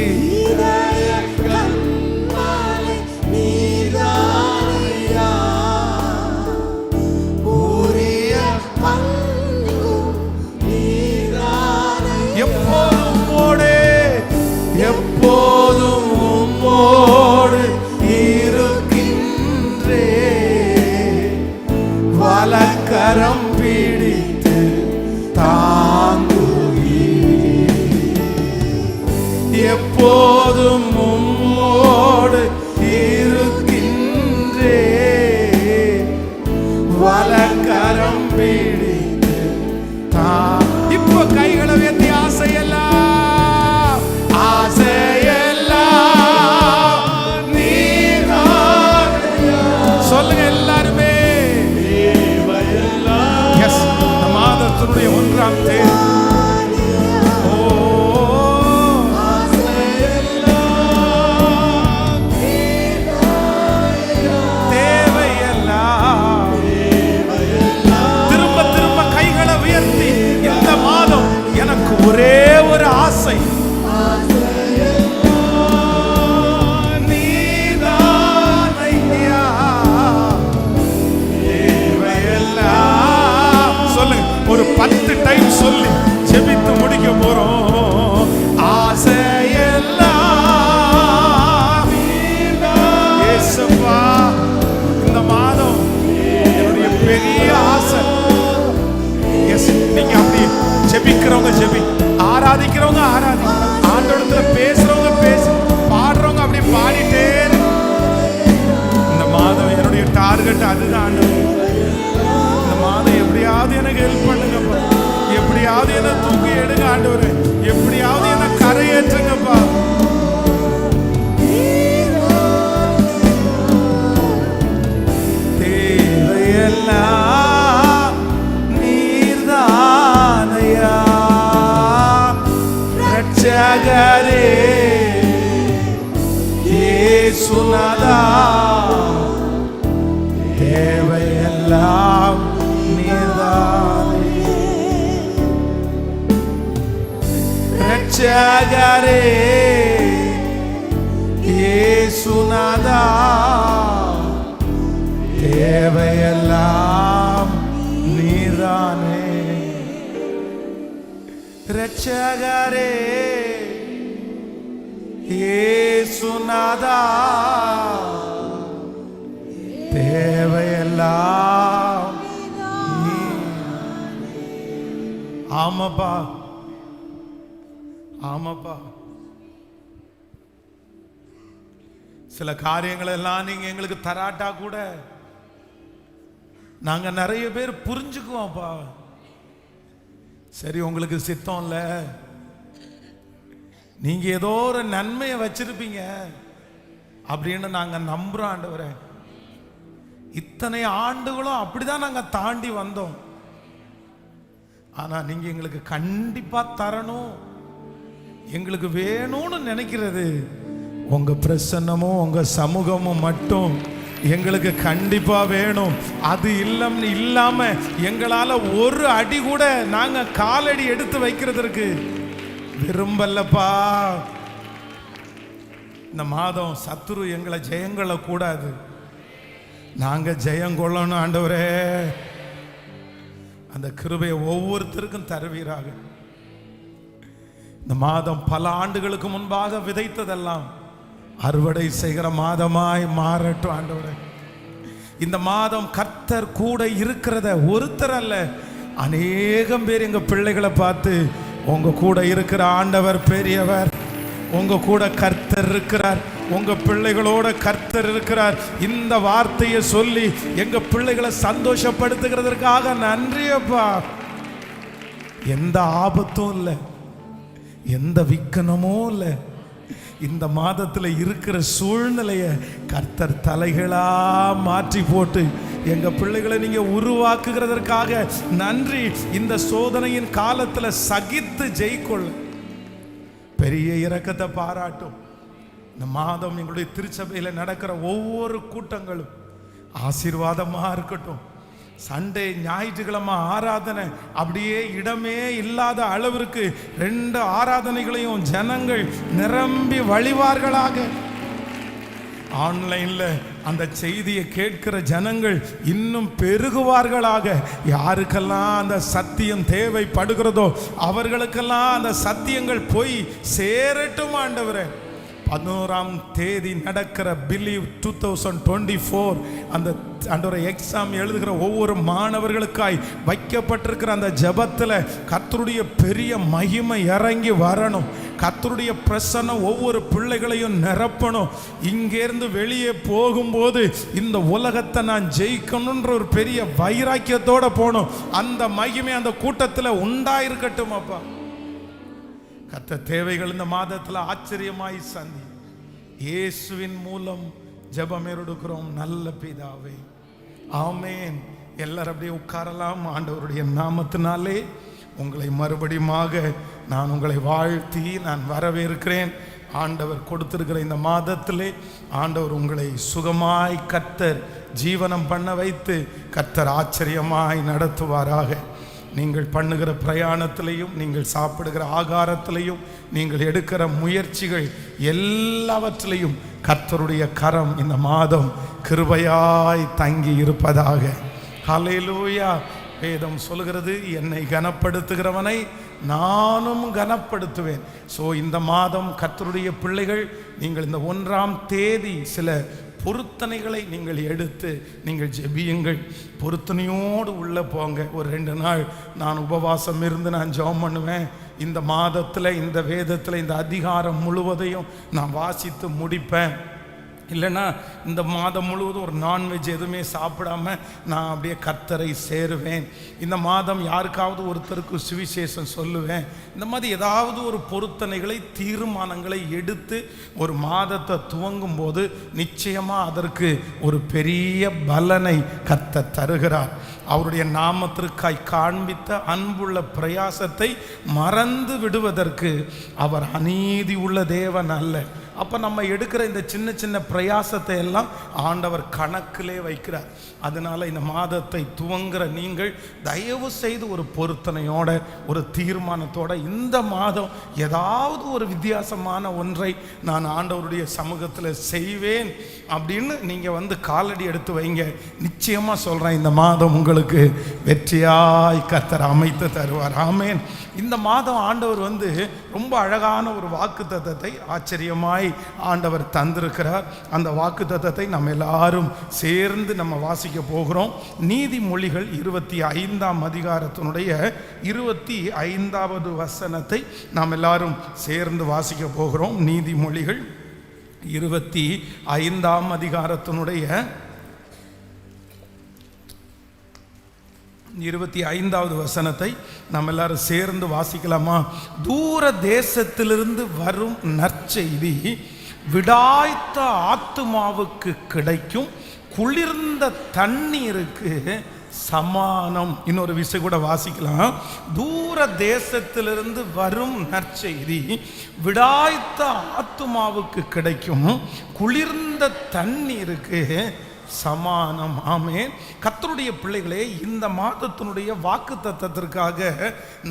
எப்போதும் எப்போதும் உம்மோடு இருக்கின்றே, வலக்கரம் பிடித்து இப்போ கைகளை உயர்த்தி ஆசையெல்லாம் நீதான். சொல்லுங்க எல்லாருமே. எஸ், இந்த மாதத்தினுடைய 1ஆம் தேதி ஒரே ஒரு ஆசை, நீதான் ஐயா தேவையெல்லாம். சொல்லுங்க, ஒரு 10 டைம் சொல்லி ஜெபித்து முடிக்க போறோம். ஆசையெல்லாம் இயேசுவா, இந்த மாதம் என்னுடைய பெரிய ஆசை. எஸ், நீங்க அப்படி ஜெபிக்கிறவங்க ஜெபி, ஆராதிக்கிறவங்க ஆராதி, ஆண்டவரத்துல பேசுறவங்க பேசு, பாடுறவங்க அப்படி பாடிட்டே. இந்த மாதம் என்னுடைய டார்கெட் அதுதான். ஆண்டவர், இந்த மாதம் எப்படியாவது எனக்கு ஹெல்ப் பண்ணுங்கப்பா, எப்படியாவது என்ன தூக்கி எடுங்க ஆண்டவரே, எப்படியாவது என்ன கரையேற்றுங்கப்பா. தேவையெல்லாம் நீர்தானையா ரட்சகரே இயேசுநாதா, தேவையெல்லாம் நீர்தானே. ரட்சகரே இயேசுநாதா, தேவையெல்லாம் நீர்தானே. ரட்சகரே இயேசுநாதா, தேவையெல்லாம் ஆமாப்பா, ஆமாப்பா. சில காரியங்கள் எல்லாம் நீங்க எங்களுக்கு தராட்டா கூட நாங்க நிறைய பேர் புரிஞ்சுக்குவோம்ப்பா. சரி, உங்களுக்கு சித்தம் இல்ல, நீங்க ஏதோ ஒரு நன்மையை வச்சிருப்பீங்க அப்படின்னு நாங்க நம்புறோம் ஆண்டவரே. இத்தனை ஆண்டுகளும் அப்படிதான் நாங்க தாண்டி வந்தோம். ஆனா நீங்க எங்களுக்கு கண்டிப்பா தரணும், எங்களுக்கு வேணும்னு நினைக்கிறது உங்க பிரசன்னமும் உங்க சமூகமும் மட்டும் எங்களுக்கு கண்டிப்பா வேணும். அது இல்லாம எங்களால ஒரு அடி கூட நாங்க காலடி எடுத்து வைக்கிறதுக்கு விரும்பலப்பா. இந்த மாதம் சத்துரு எங்களை ஜெயங்கொள்ள கூடாது, நாங்க ஜெயம் கொள்ளணும் ஆண்டவரே. அந்த கிருபையை ஒவ்வொருத்தருக்கும் தருவீராக. இந்த மாதம் பல ஆண்டுகளுக்கு முன்பாக விதைத்ததெல்லாம் அறுவடை செய்கிற மாதமாய் மாறட்டும் ஆண்டவரே. இந்த மாதம் கர்த்தர் கூட இருக்கிறத ஒருத்தர் அல்ல, அநேகம் பேர் எங்க பிள்ளைகளை பார்த்து உங்க கூட இருக்கிற ஆண்டவர் பெரியவர், உங்க கூட கர்த்தர் இருக்கிறார், உங்க பிள்ளைகளோட கர்த்தர் இருக்கிறார், இந்த வார்த்தையை சொல்லி எங்க பிள்ளைகளை சந்தோஷப்படுத்துகிறதற்காக நன்றியப்பா. எந்த ஆபத்தும் இல்லை, எந்த விக்கனமும் இல்லை. இந்த மாதத்துல இருக்கிற சூழ்நிலையை கர்த்தர் தலைகளா மாற்றி போட்டு எங்க பிள்ளைகளை நீங்க உருவாக்குகிறதற்காக நன்றி. இந்த சோதனையின் காலத்துல சகித்து ஜெயிக்கொள்ள பெரிய இரக்கத்தை பாராட்டும். இந்த மாதம் எங்களுடைய திருச்சபையில நடக்கிற ஒவ்வொரு கூட்டங்களும் ஆசீர்வாதமா இருக்கட்டும். சண்டே ஞாயிற்றுக்கிழமை ஆராதனை அப்படியே இடமே இல்லாத அளவிற்கு 2 ஆராதனைகளையும் ஜனங்கள் நிரம்பி வழிவார்களாக. ஆன்லைன்ல அந்த செய்தியை கேட்கிற ஜனங்கள் இன்னும் பெருகுவார்களாக. யாருக்கெல்லாம் அந்த சத்தியம் தேவைப்படுகிறதோ அவர்களுக்கெல்லாம் அந்த சத்தியங்கள் போய் சேரட்டும் ஆண்டவரே. 11ஆம் தேதி நடக்கிற பிலீவ் 2024 அந்த ஆண்டவரே எக்ஸாம் எழுதுகிற ஒவ்வொரு மாணவர்களுக்காய் வைக்கப்பட்டிருக்கிற அந்த ஜெபத்தில் கர்த்தருடைய பெரிய மகிமை இறங்கி வரணும். கர்த்தருடைய பிரசன்னம் ஒவ்வொரு பிள்ளைகளையும் நிரப்பணும். இங்கேருந்து வெளியே போகும்போது இந்த உலகத்தை நான் ஜெயிக்கணுன்ற ஒரு பெரிய வைராக்கியத்தோட போகணும். அந்த மகிமை அந்த கூட்டத்தில் உண்டாயிருக்கட்டும். அப்பா கர்த்தர் தேவைகள் இந்த மாதத்தில் ஆச்சரியமாய் சந்தி. இயேசுவின் மூலம் ஜெபம் எடுக்கிறோம் நல்ல பிதாவே, ஆமேன். எல்லாரும் அப்படியே உட்காரலாம். ஆண்டவருடைய நாமத்தினாலே உங்களை மறுபடியுமாக நான் உங்களை வாழ்த்தி நான் வரவேற்கிறேன். ஆண்டவர் கொடுத்திருக்கிற இந்த மாதத்திலே ஆண்டவர் உங்களை சுகமாய் கர்த்தர் ஜீவனம் பண்ண வைத்து கர்த்தர் ஆச்சரியமாய் நடத்துவாராக. நீங்கள் பண்ணுகிற பிரயாணத்திலையும், நீங்கள் சாப்பிடுகிற ஆகாரத்திலையும், நீங்கள் எடுக்கிற முயற்சிகள் எல்லாவற்றிலையும் கர்த்தருடைய கரம் இந்த மாதம் கிருபையாய் தங்கி இருப்பதாக. ஹல்லேலூயா. வேதம் சொல்கிறது, என்னை கனப்படுத்துகிறவனை நானும் கனப்படுத்துவேன். ஸோ இந்த மாதம் கர்த்தருடைய பிள்ளைகள், நீங்கள் இந்த 1ஆம் தேதி சில பொருத்தனைகளை நீங்கள் எடுத்து நீங்கள் ஜெபியுங்கள். பொருத்தனையோடு உள்ளே போங்க. ஒரு 2 நாள் நான் உபவாசம் இருந்து நான் ஜெபம் பண்ணுவேன். இந்த மாதத்தில் இந்த வேதத்தில் இந்த அதிகாரம் முழுவதையும் நான் வாசித்து முடிப்பேன். இல்லைன்னா இந்த மாதம் முழுவதும் ஒரு நான்வெஜ் எதுவுமே சாப்பிடாம நான் அப்படியே கர்த்தரை சேருவேன். இந்த மாதம் யாருக்காவது ஒருத்தருக்கு சுவிசேஷம் சொல்லுவேன். இந்த மாதிரி ஏதாவது ஒரு பொருத்தனைகளை, தீர்மானங்களை எடுத்து ஒரு மாதத்தை துவங்கும் போது நிச்சயமாக அதற்கு ஒரு பெரிய பலனை கர்த்தர் தருகிறார். அவருடைய நாமத்திற்காய் காண்பித்த அன்புள்ள பிரயாசத்தை மறந்து விடுவதற்கு அவர் அநீதி உள்ள தேவன் அல்ல. அப்போ நம்ம எடுக்கிற இந்த சின்ன சின்ன பிரயாசத்தை எல்லாம் ஆண்டவர் கணக்கிலே வைக்கிறார். அதனால் இந்த மாதத்தை துவங்குற நீங்கள் தயவு செய்து ஒரு பொருத்தனையோட, ஒரு தீர்மானத்தோட இந்த மாதம் ஏதாவது ஒரு வித்தியாசமான ஒன்றை நான் ஆண்டவருடைய சமூகத்தில் செய்வேன் அப்படின்னு நீங்கள் காலடி எடுத்து வைங்க. நிச்சயமாக சொல்கிறேன், இந்த மாதம் உங்களுக்கு வெற்றியாய் கர்த்தர் அமைத்து தருவார். ஆமேன். இந்த மாதம் ஆண்டவர் ரொம்ப அழகான ஒரு வாக்குத்தத்தத்தை ஆச்சரியமாய் ஆண்டவர் தந்திருக்கிறார். அந்த வாக்குத்தத்தத்தை நம்ம எல்லாரும் சேர்ந்து நம்ம வாசிக்க போகிறோம். நீதிமொழிகள் 25ஆம் அதிகாரத்தினுடைய 25வது வசனத்தை நாம் எல்லாரும் சேர்ந்து வாசிக்க போகிறோம். நீதிமொழிகள் 25ஆம் அதிகாரத்தினுடைய 25வது வசனத்தை நம்ம எல்லாரும் சேர்ந்து வாசிக்கலாமா? தூர தேசத்திலிருந்து வரும் நற்செய்தி விடாய்த்த ஆத்துமாவுக்கு கிடைக்கும் குளிர்ந்த தண்ணீருக்கு சமானம். இன்னொரு விஷயம் கூட வாசிக்கலாம். தூர தேசத்திலிருந்து வரும் நற்செய்தி விடாய்த்த ஆத்துமாவுக்கு கிடைக்கும் குளிர்ந்த தண்ணீருக்கு சமானம். ஆமென். கர்த்தருடைய பிள்ளைகளே, இந்த மாதத்தினுடைய வாக்குத்தத்தத்திற்காக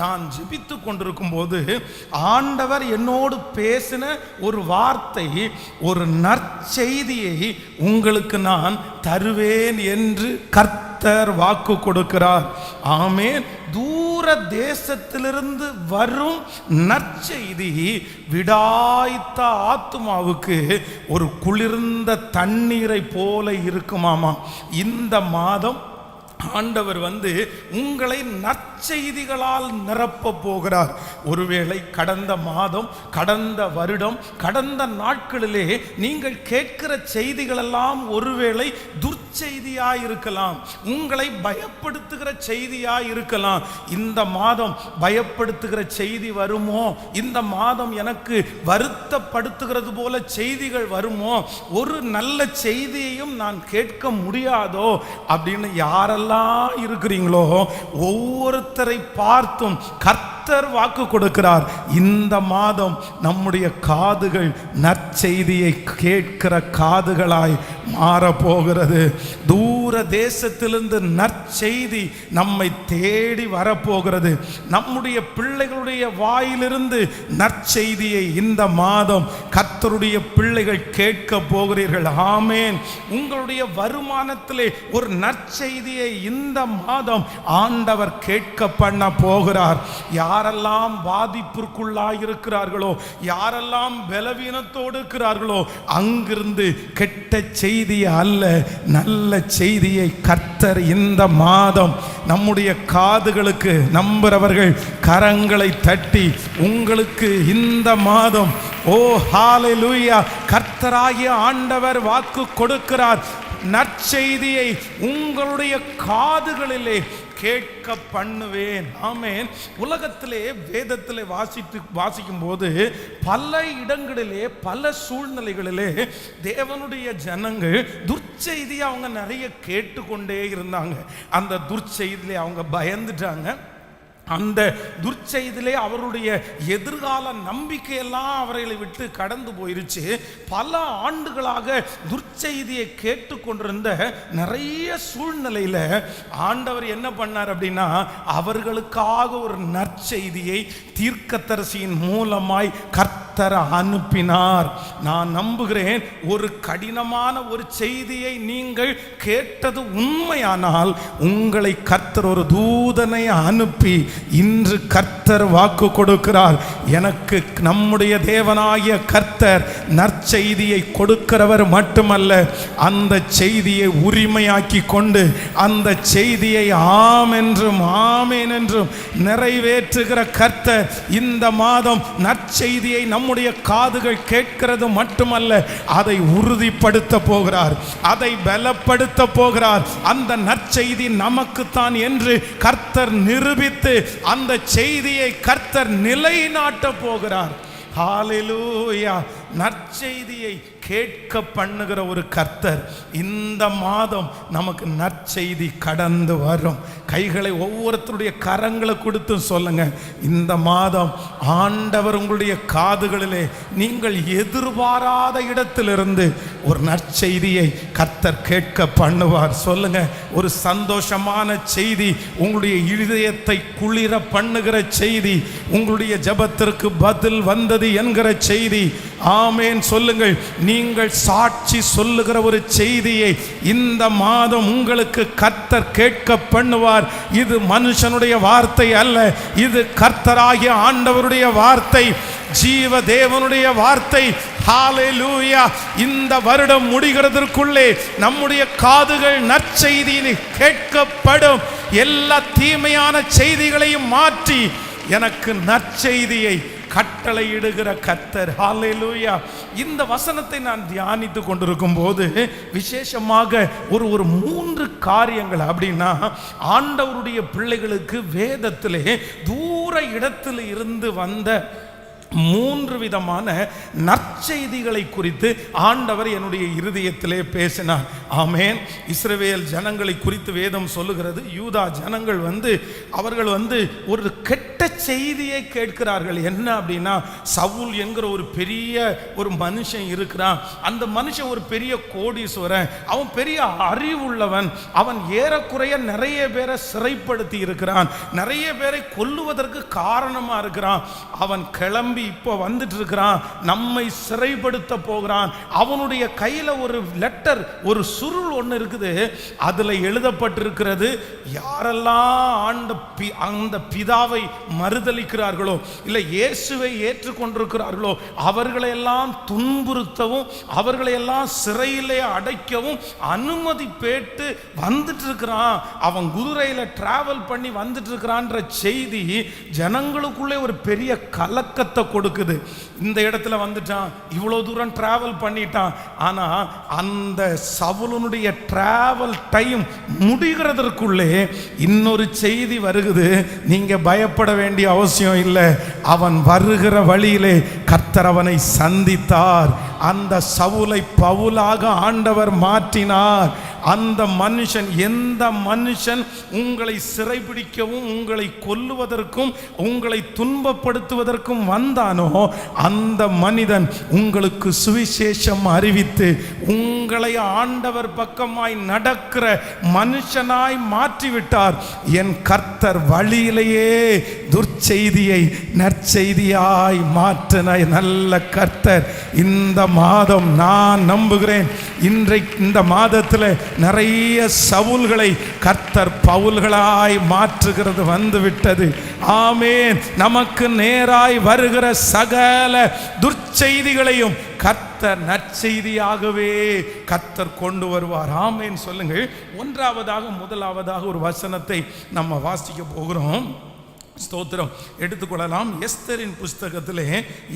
நான் ஜெபித்து கொண்டிருக்கும் போது ஆண்டவர் என்னோடு பேசின ஒரு வார்த்தை, ஒரு நற்செய்தியை உங்களுக்கு நான் தருவேன் என்று கர்த்தர் வாக்கு கொடுக்கிறார். ஆமென். தூர தேசத்திலிருந்து வரும் நற்செய்தி விடாய்த்த ஆத்துமாவுக்கு ஒரு குளிர்ந்த தண்ணீரை போல இருக்குமாமா. இந்த மாதம் ஆண்டவர் உங்களை நற்செய்திகளால் நிரப்ப போகிறார். ஒருவேளை கடந்த மாதம், கடந்த வருடம், கடந்த நாட்களிலே நீங்கள் கேட்கிற செய்திகளெல்லாம் ஒருவேளை துர்ச்செய்தியாய் இருக்கலாம், உங்களை பயப்படுத்துகிற செய்தியாய் இருக்கலாம். இந்த மாதம் பயப்படுத்துகிற செய்தி வருமோ, இந்த மாதம் எனக்கு வருத்தப்படுத்துகிறது போல செய்திகள் வருமோ, ஒரு நல்ல செய்தியையும் நான் கேட்க முடியாதோ அப்படின்னு யாரெல்லாம் இருக்கிறீங்களோ ஒவ்வொருத்தரை பார்த்தும் கர்த்தர் வாக்கு கொடுக்கிறார். இந்த மாதம் நம்முடைய காதுகள் நற்செய்தியை கேட்கிற காதுகளாய் மாறப்போகிறது. தூர தேசத்திலிருந்து நற்செய்தி நம்மை தேடி வரப்போகிறது. நம்முடைய பிள்ளைகளுடைய வாயிலிருந்து நற்செய்தியை இந்த மாதம் கர்த்தருடைய பிள்ளைகள் கேட்க போகிறீர்கள். ஆமென். உங்களுடைய வருமானத்திலே ஒரு நற்செய்தியை இந்த மாதம் ஆண்டவர் கேட்க பண்ண போகிறார். யாரெல்லாம் பாதிப்பிற்குள்ளாய் இருக்கிறார்களோ, யாரெல்லாம் பலவீனத்தோடு இருக்கிறார்களோ, அங்கிருந்து கெட்ட செய்தி அல்ல, நல்ல செய்தி நற்செய்தியை கர்த்தர் இந்த மாதம் நம்முடைய காதுகளுக்கு நம்புறவர்கள் கரங்களை தட்டி உங்களுக்கு இந்த மாதம் ஓ ஹல்லேலூயா கர்த்தராகிய ஆண்டவர் வாக்கு கொடுக்கிறார், நற்செய்தியை உங்களுடைய காதுகளிலே கேட்க பண்ணுவேன். ஆமென். உலகத்திலே வேதத்திலே வாசிக்கும் போது பல இடங்களிலே பல சூழ்நிலைகளிலே தேவனுடைய ஜனங்கள் துர்ச்செய்தியை அவங்க நிறைய கேட்டுக்கொண்டே இருந்தாங்க. அந்த துர்ச்செய்தியிலே அவங்க பயந்துட்டாங்க. அந்த துர்ச்செய்தியிலே அவருடைய எதிர்கால நம்பிக்கையெல்லாம் அவர்களை விட்டு கடந்து போயிருச்சு. பல ஆண்டுகளாக துர்ச்செய்தியை கேட்டுக்கொண்டிருந்த நிறைய சூழ்நிலையில ஆண்டவர் என்ன பண்ணார் அப்படின்னா, அவர்களுக்காக ஒரு நற்செய்தியை தீர்க்கதரிசியின் மூலமாய் கர்த்தர் அனுப்பினார். நான் நம்புகிறேன், ஒரு கடினமான ஒரு செய்தியை நீங்கள் கேட்டது உண்மையானால் உங்களை கர்த்தர் ஒரு தூதனை அனுப்பி இன்று கர்த்தர் வாக்கு கொடுக்கிறார். எனக்கு நம்முடைய தேவனாகிய கர்த்தர் நற்செய்தியை கொடுக்கிறவர் மட்டுமல்ல, அந்த செய்தியை உரிமையாக்கி கொண்டு அந்த செய்தியை ஆம் என்றும் ஆமேன் என்றும் நிறைவேற்றுகிற கர்த்தர் இந்த மாதம் நற்செய்தியை நம்முடைய காதுகள் கேட்கிறது மட்டுமல்ல, அதை உறுதிப்படுத்த போகிறார், அதை பலப்படுத்த போகிறார். அந்த நற்செய்தி நமக்குத்தான் என்று கர்த்தர் நிரூபித்து அந்த செய்தியை கர்த்தர் நிலைநாட்ட போகிறார். ஹல்லேலூயா. நற்செய்தியை கேட்க பண்ணுகிற ஒரு கர்த்தர் இந்த மாதம் நமக்கு நற்செய்தி கடந்து வரும். கைகளை ஒவ்வொருத்தருடைய கரங்களை கொடுத்து சொல்லுங்க, இந்த மாதம் ஆண்டவர் உங்களுடைய காதுகளிலே நீங்கள் எதிர்பாராத இடத்திலிருந்து ஒரு நற்செய்தியை கர்த்தர் கேட்க பண்ணுவார். சொல்லுங்க, ஒரு சந்தோஷமான செய்தி, உங்களுடைய இருதயத்தை குளிர பண்ணுகிற செய்தி, உங்களுடைய ஜெபத்திற்கு பதில் வந்தது என்கிற செய்தி. ஆமென் சொல்லுங்கள். நீங்கள் சாட்சி சொல்லுகிற ஒரு செய்தியை இந்த மாதம் உங்களுக்கு கர்த்தர் கேட்க பண்ணுவார். இது மனுஷனுடைய வார்த்தை அல்ல, இது கர்த்தராகிய ஆண்டவருடைய வார்த்தை, ஜீவ தேவனுடைய வார்த்தை. ஹல்லேலூயா. இந்த வருடம் முடிகிறதற்குள்ளே நம்முடைய காதுகள் நற்செய்தியை கேட்கப்படும். எல்லா தீமையான செய்திகளையும் மாற்றி எனக்கு நற்செய்தியை கட்டளையிடுகிற கர்த்தர். ஹல்லேலூயா. இந்த வசனத்தை நான் தியானித்து கொண்டிருக்கும் போது விசேஷமாக ஒரு 3 காரியங்கள் அப்படின்னா, ஆண்டவருடைய பிள்ளைகளுக்கு வேதத்திலே தூர இடத்தில் இருந்து வந்த 3 விதமான நற்செய்திகளை குறித்து ஆண்டவர் என்னுடைய இருதயத்திலே பேசினார். ஆமென். இஸ்ரவேல் ஜனங்களை குறித்து வேதம் சொல்லுகிறது, யூதா ஜனங்கள் அவர்கள் ஒரு கெட்ட செய்தியை கேட்கிறார்கள். என்ன அப்படின்னா, சவுல் என்கிற ஒரு பெரிய ஒரு மனுஷன் இருக்கிறான். அந்த மனுஷன் ஒரு பெரிய கோடீஸ்வரன், அவன் பெரிய அறிவுள்ளவன், அவன் ஏறக்குறைய நிறைய பேரை சிறைப்படுத்தி இருக்கிறான், நிறைய பேரை கொல்லுவதற்கு காரணமா இருக்கிறான். அவன் கிளம்பி இப்போ வந்துட்டு இருக்கிறான், நம்மை சிறைப்படுத்த போகிறான். அவனுடைய கையில ஒரு லெட்டர், ஒரு சுருள் ஒன்று இருக்குது. அதுல எழுதப்பட்டிருக்கிறது, யாரெல்லாம் அந்த பிதாவை மறுதலிக்கிறார்களோ, இல்லை இயேசுவை ஏற்றுக்கொண்டிருக்கிறார்களோ, அவர்களையெல்லாம் துன்புறுத்தவும் அவர்களையெல்லாம் சிறையிலே அடைக்கவும் அனுமதி பேட்டு வந்துட்டு இருக்கிறான். அவன் குதிரையில டிராவல் பண்ணி வந்துட்டு இருக்கிறான்ற செய்தி ஜனங்களுக்குள்ளே ஒரு பெரிய கலக்கத்தை கொடுக்குது. இந்த இடத்துல வந்துட்டான், இவ்வளவு தூரம் டிராவல் பண்ணிட்டான். ஆனா அந்த சவுலனுடைய டிராவல் டைம் முடிகிறதற்குள்ளே இன்னொரு செய்தி வருகிறது. நீங்க பயப்பட வேண்டிய அவசியம் இல்லை. அவன் வருகிற வழியிலே கர்த்தர் அவனை சந்தித்தார். அந்த சவுலை பவுலாக ஆண்டவர் மாற்றினார். அந்த மனுஷன், எந்த மனுஷன் உங்களை சிறைபிடிக்கவும் உங்களை கொல்லுவதற்கும் உங்களை துன்பப்படுத்துவதற்கும் வந்தானோ, அந்த மனிதன் உங்களுக்கு சுவிசேஷம் அறிவித்து உங்களை ஆண்டவர் பக்கமாய் நடக்கிற மனுஷனாய் மாற்றிவிட்டார். என் கர்த்தர் வழியிலேயே துர்ச்செய்தியை நற்செய்தியாய் மாற்றின நல்ல கர்த்தர். இந்த மாதம் நான் நம்புகிறேன், இன்றைக்கு இந்த மாதத்தில் நிறைய சவுல்களை கர்த்தர் பவுல்களாய் மாற்றுகிறது வந்துவிட்டது. ஆமென். நமக்கு நேராய் வருகிற சகல துர்ச்செய்திகளையும் கர்த்தர் நற்செய்தியாகவே கர்த்தர் கொண்டு வருவார். ஆமென் சொல்லுங்கள். முதலாவதாக ஒரு வசனத்தை நம்ம வாசிக்க போகிறோம். ஸ்தோத்திரம். எடுத்துக்கொள்ளலாம். எஸ்தரின் புஸ்தகத்திலே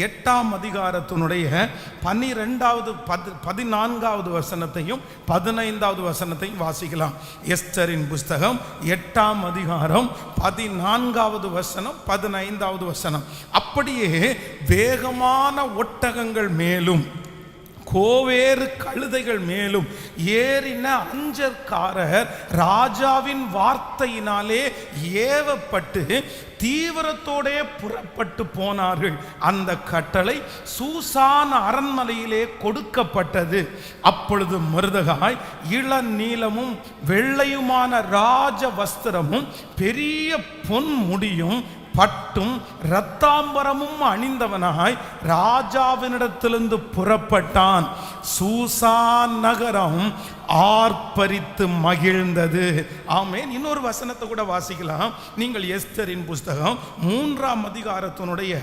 8ஆம் அதிகாரத்தினுடைய 12வது 14வது வசனத்தையும் 15வது வசனத்தையும் வாசிக்கலாம். எஸ்தரின் புஸ்தகம் 8ஆம் அதிகாரம் 14வது வசனம் 15வது வசனம். அப்படியே வேகமான ஒட்டகங்கள் மேலும் கோவேறு கழுதைகள் மேலும் ஏறின அஞ்சற்காரர் ராஜாவின் வார்த்தையினாலே ஏவப்பட்டு தீவிரத்தோடே புறப்பட்டு போனார்கள். அந்த கட்டளை சூசான் அரண்மனையிலே கொடுக்கப்பட்டது. அப்பொழுது மொர்தெகாய் இளநீலமும் வெள்ளையுமான ராஜ வஸ்திரமும் பெரிய பொன் முடியும் பட்டும் இரத்தாம்பரமும் அணிந்தவனாய் ராஜாவினிடத்திலிருந்து புறப்பட்டான். சூசான் நகரம் ஆர்ப்பரித்து மகிழ்ந்தது. ஆமென். இன்னொரு வசனத்தை கூட வாசிக்கலாம். நீங்கள் எஸ்தரின் புஸ்தகம் 3ஆம் அதிகாரத்தினுடைய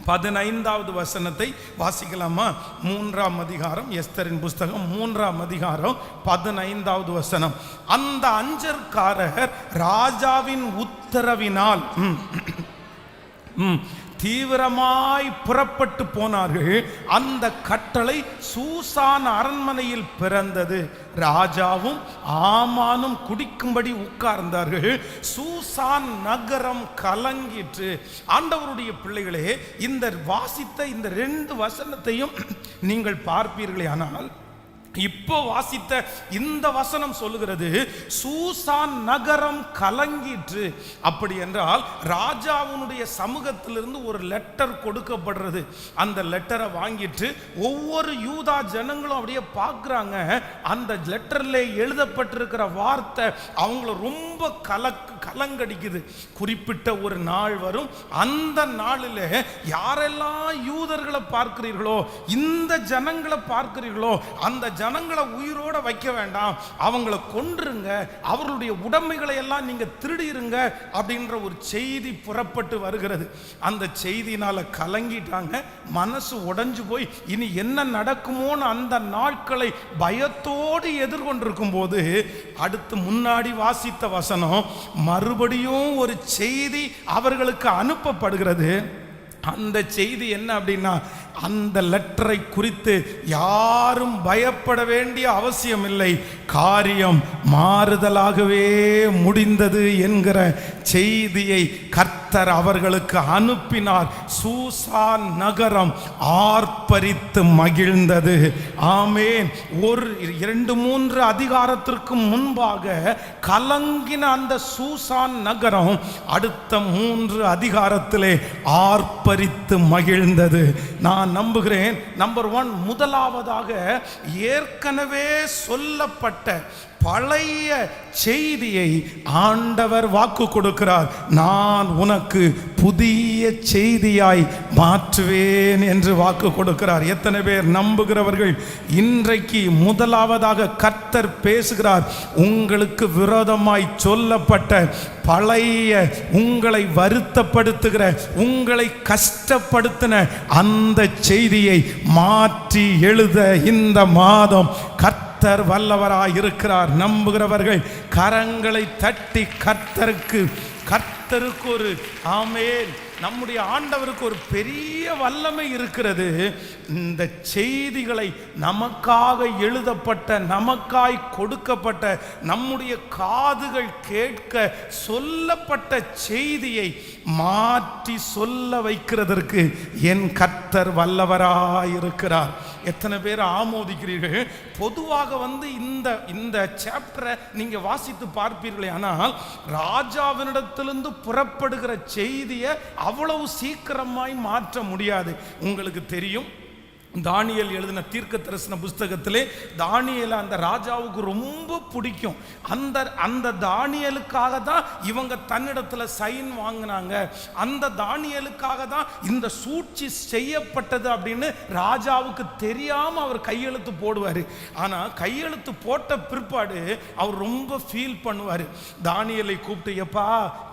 15வது வசனத்தை வாசிக்கலாமா? 3ஆம் அதிகாரம், எஸ்தரின் புஸ்தகம் 3ஆம் அதிகாரம் 15வது வசனம். அந்த அஞ்சற்காரர் ராஜாவின் உத்தரவினால் தீவிரமாய் புறப்பட்டு போனார்கள். அந்த கட்டளை சூசான் அரண்மனையில் பிறந்தது. ராஜாவும் ஆமானும் குடிக்கும்படி உட்கார்ந்தார்கள். சூசான் நகரம் கலங்கிற்று. ஆண்டவருடைய பிள்ளைகளே, இந்த வாசித்த இந்த 2 வசனத்தையும் நீங்கள் பார்ப்பீர்களே, ஆனால் இப்போ வாசித்த இந்த வசனம் சொல்லுகிறது சூசான் நகரம் கலங்கிற்று. அப்படி என்றால் ராஜாவுடைய சமூகத்திலிருந்து ஒரு லெட்டர் கொடுக்கப்படுறது. அந்த லெட்டரை வாங்கிட்டு ஒவ்வொரு யூதா ஜனங்களும் அப்படியே பார்க்குறாங்க. அந்த லெட்டர்ல எழுதப்பட்டிருக்கிற வார்த்தை அவங்கள ரொம்ப கலங்கடிக்குது. குறிப்பிட்ட ஒரு நாள் வரும். அந்த நாளில் யாரெல்லாம் யூதர்களை பார்க்கிறீர்களோ, இந்த ஜனங்களை பார்க்கிறீர்களோ, அந்த ஜனங்களை உயிரோட வைக்க வேண்டாம், அவங்கள கொன்றுங்க, அவர்களுடைய உடைமைகளை எல்லாம் நீங்க திருடிருங்க அப்படின்ற ஒரு செய்தி புறப்பட்டு வருகிறது. அந்த செய்தினால கலங்கிட்டாங்க. மனசு உடைஞ்சு போய் இனி என்ன நடக்குமோன்னு அந்த நாட்களை பயத்தோடு எதிர்கொண்டிருக்கும் போது அடுத்து முன்னாடி வாசித்த வசனம் மறுபடியும் ஒரு செய்தி அவர்களுக்கு அனுப்பப்படுகிறது. அந்த செய்தி என்ன அப்படின்னா, அந்த லெட்டரை குறித்து யாரும் பயப்பட வேண்டிய அவசியம் இல்லை, காரியம் மாறுதலாகவே முடிந்தது என்கிற செய்தியை கர்த்தர் அவர்களுக்கு அனுப்பினார். சூசான் நகரம் ஆர்ப்பரித்து மகிழ்ந்தது. ஆமென். ஒரு 2-3 அதிகாரத்திற்கு முன்பாக கலங்கின அந்த சூசான் நகரம் அடுத்த 3 அதிகாரத்திலே ஆர்ப்பரித்து மகிழ்ந்தது. நான் நம்புகிறேன். நம்பர் 1, முதலாவதாக ஏற்கனவே சொல்லப்பட்ட பழைய செய்தியை ஆண்டவர் வாக்கு கொடுக்கிறார். நான் உனக்கு புதிய செய்தியாய் மாற்றுவேன் என்று வாக்கு கொடுக்கிறார். எத்தனை பேர் நம்புகிறவர்கள்? இன்றைக்கு முதலாவதாக கர்த்தர் பேசுகிறார். உங்களுக்கு விரோதமாய் சொல்லப்பட்ட பழைய, உங்களை வருத்தப்படுத்துகிற, உங்களை கஷ்டப்படுத்தின அந்த செய்தியை மாற்றி எழுத இந்த மாதம் கர்த்தர் வல்லவராய் இருக்கிறார். நம்புகிறவர்கள் கரங்களை தட்டி கர்த்தருக்கு ஒரு ஆமென். நம்முடைய ஆண்டவருக்கு ஒரு பெரிய வல்லமை இருக்கிறது. இந்த செய்திகளை நமக்காக எழுதப்பட்ட, நமக்காய் கொடுக்கப்பட்ட, நம்முடைய காதுகள் கேட்க சொல்லப்பட்ட செய்தியை மாற்றி சொல்ல வைக்கிறதற்கு என் கர்த்தர் வல்லவராயிருக்கிறார். எத்தனை பேர் ஆமோதிக்கிறீர்கள்? பொதுவாக இந்த சாப்டரை நீங்க வாசித்து பார்ப்பீர்களே, ஆனால் ராஜாவினிடத்திலிருந்து புறப்படுகிற செய்தியை அவ்வளவு சீக்கிரமாய் மாற்ற முடியாது. உங்களுக்கு தெரியும், தானியேல் எழுதின தீர்க்க தரிசன புஸ்தகத்திலே தானியேலை அந்த ராஜாவுக்கு ரொம்ப பிடிக்கும். அந்த தானியேலுக்காக தான் இவங்க தன்னிடத்தில் சைன் வாங்கினாங்க, அந்த தானியேலுக்காக தான் இந்த சூழ்ச்சி செய்யப்பட்டது அப்படின்னு ராஜாவுக்கு தெரியாம அவர் கையெழுத்து போடுவார். ஆனா கையெழுத்து போட்ட பிற்பாடு அவர் ரொம்ப ஃபீல் பண்ணுவார். தானியேலை கூப்பிட்டு, எப்பா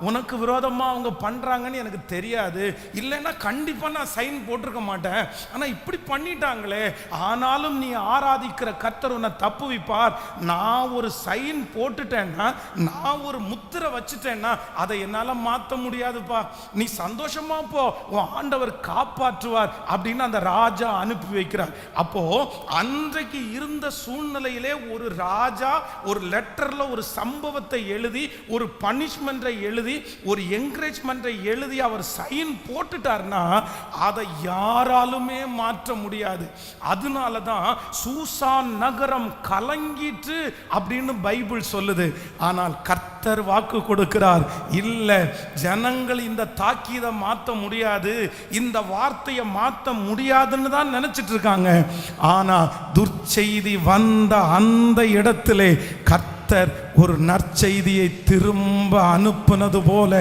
உனக்கு விரோதமா அவங்க பண்றாங்கன்னு எனக்கு தெரியாது, இல்லைன்னா கண்டிப்பா நான் சைன் போட்டிருக்க மாட்டேன், ஆனா இப்படி பண்ணிட்டாங்களே, ஆனாலும் நீ ஆராதிக்கிற கர்த்தர் உன்னை தப்புவிப்பார். நான் ஒரு சைன் போட்டுட்டேன்னா, நான் ஒரு முத்திரை வச்சுட்டேன்னா அதை என்னால மாற்ற முடியாதுப்பா, நீ சந்தோஷமா போ, உன் ஆண்டவர் காப்பாற்றுவார் அப்படின்னு அந்த ராஜா அனுப்பி வைக்கிறார். அப்போ அன்றைக்கு இருந்த சூழ்நிலையிலே ஒரு ராஜா ஒரு லெட்டர்ல ஒரு சம்பவத்தை எழுதி, ஒரு பனிஷ்மெண்டை எழுதி, ஒரு என்கரேஜ்மெண்டை எழுதி அவர் சைன் போட்டுட்டார்னா அதை யாராலுமே மாற்ற முடியாது. அதனாலதான் சூசான் நகரம் கலங்கிட்டு அப்படின்னு பைபிள் சொல்லுது. ஆனால் கர்த்தர் வாக்கு கொடுக்கிறார், இல்ல ஜனங்கள் இந்த தாக்கீதை மாற்ற முடியாது, இந்த வார்த்தையை மாற்ற முடியாதுன்னு தான் நினைச்சிட்டு இருக்காங்க. ஆனா துர்ச்செய்தி வந்த அந்த இடத்திலே கர்த்தர் ஒரு நற்செய்தியை திரும்ப அனுப்புனது போல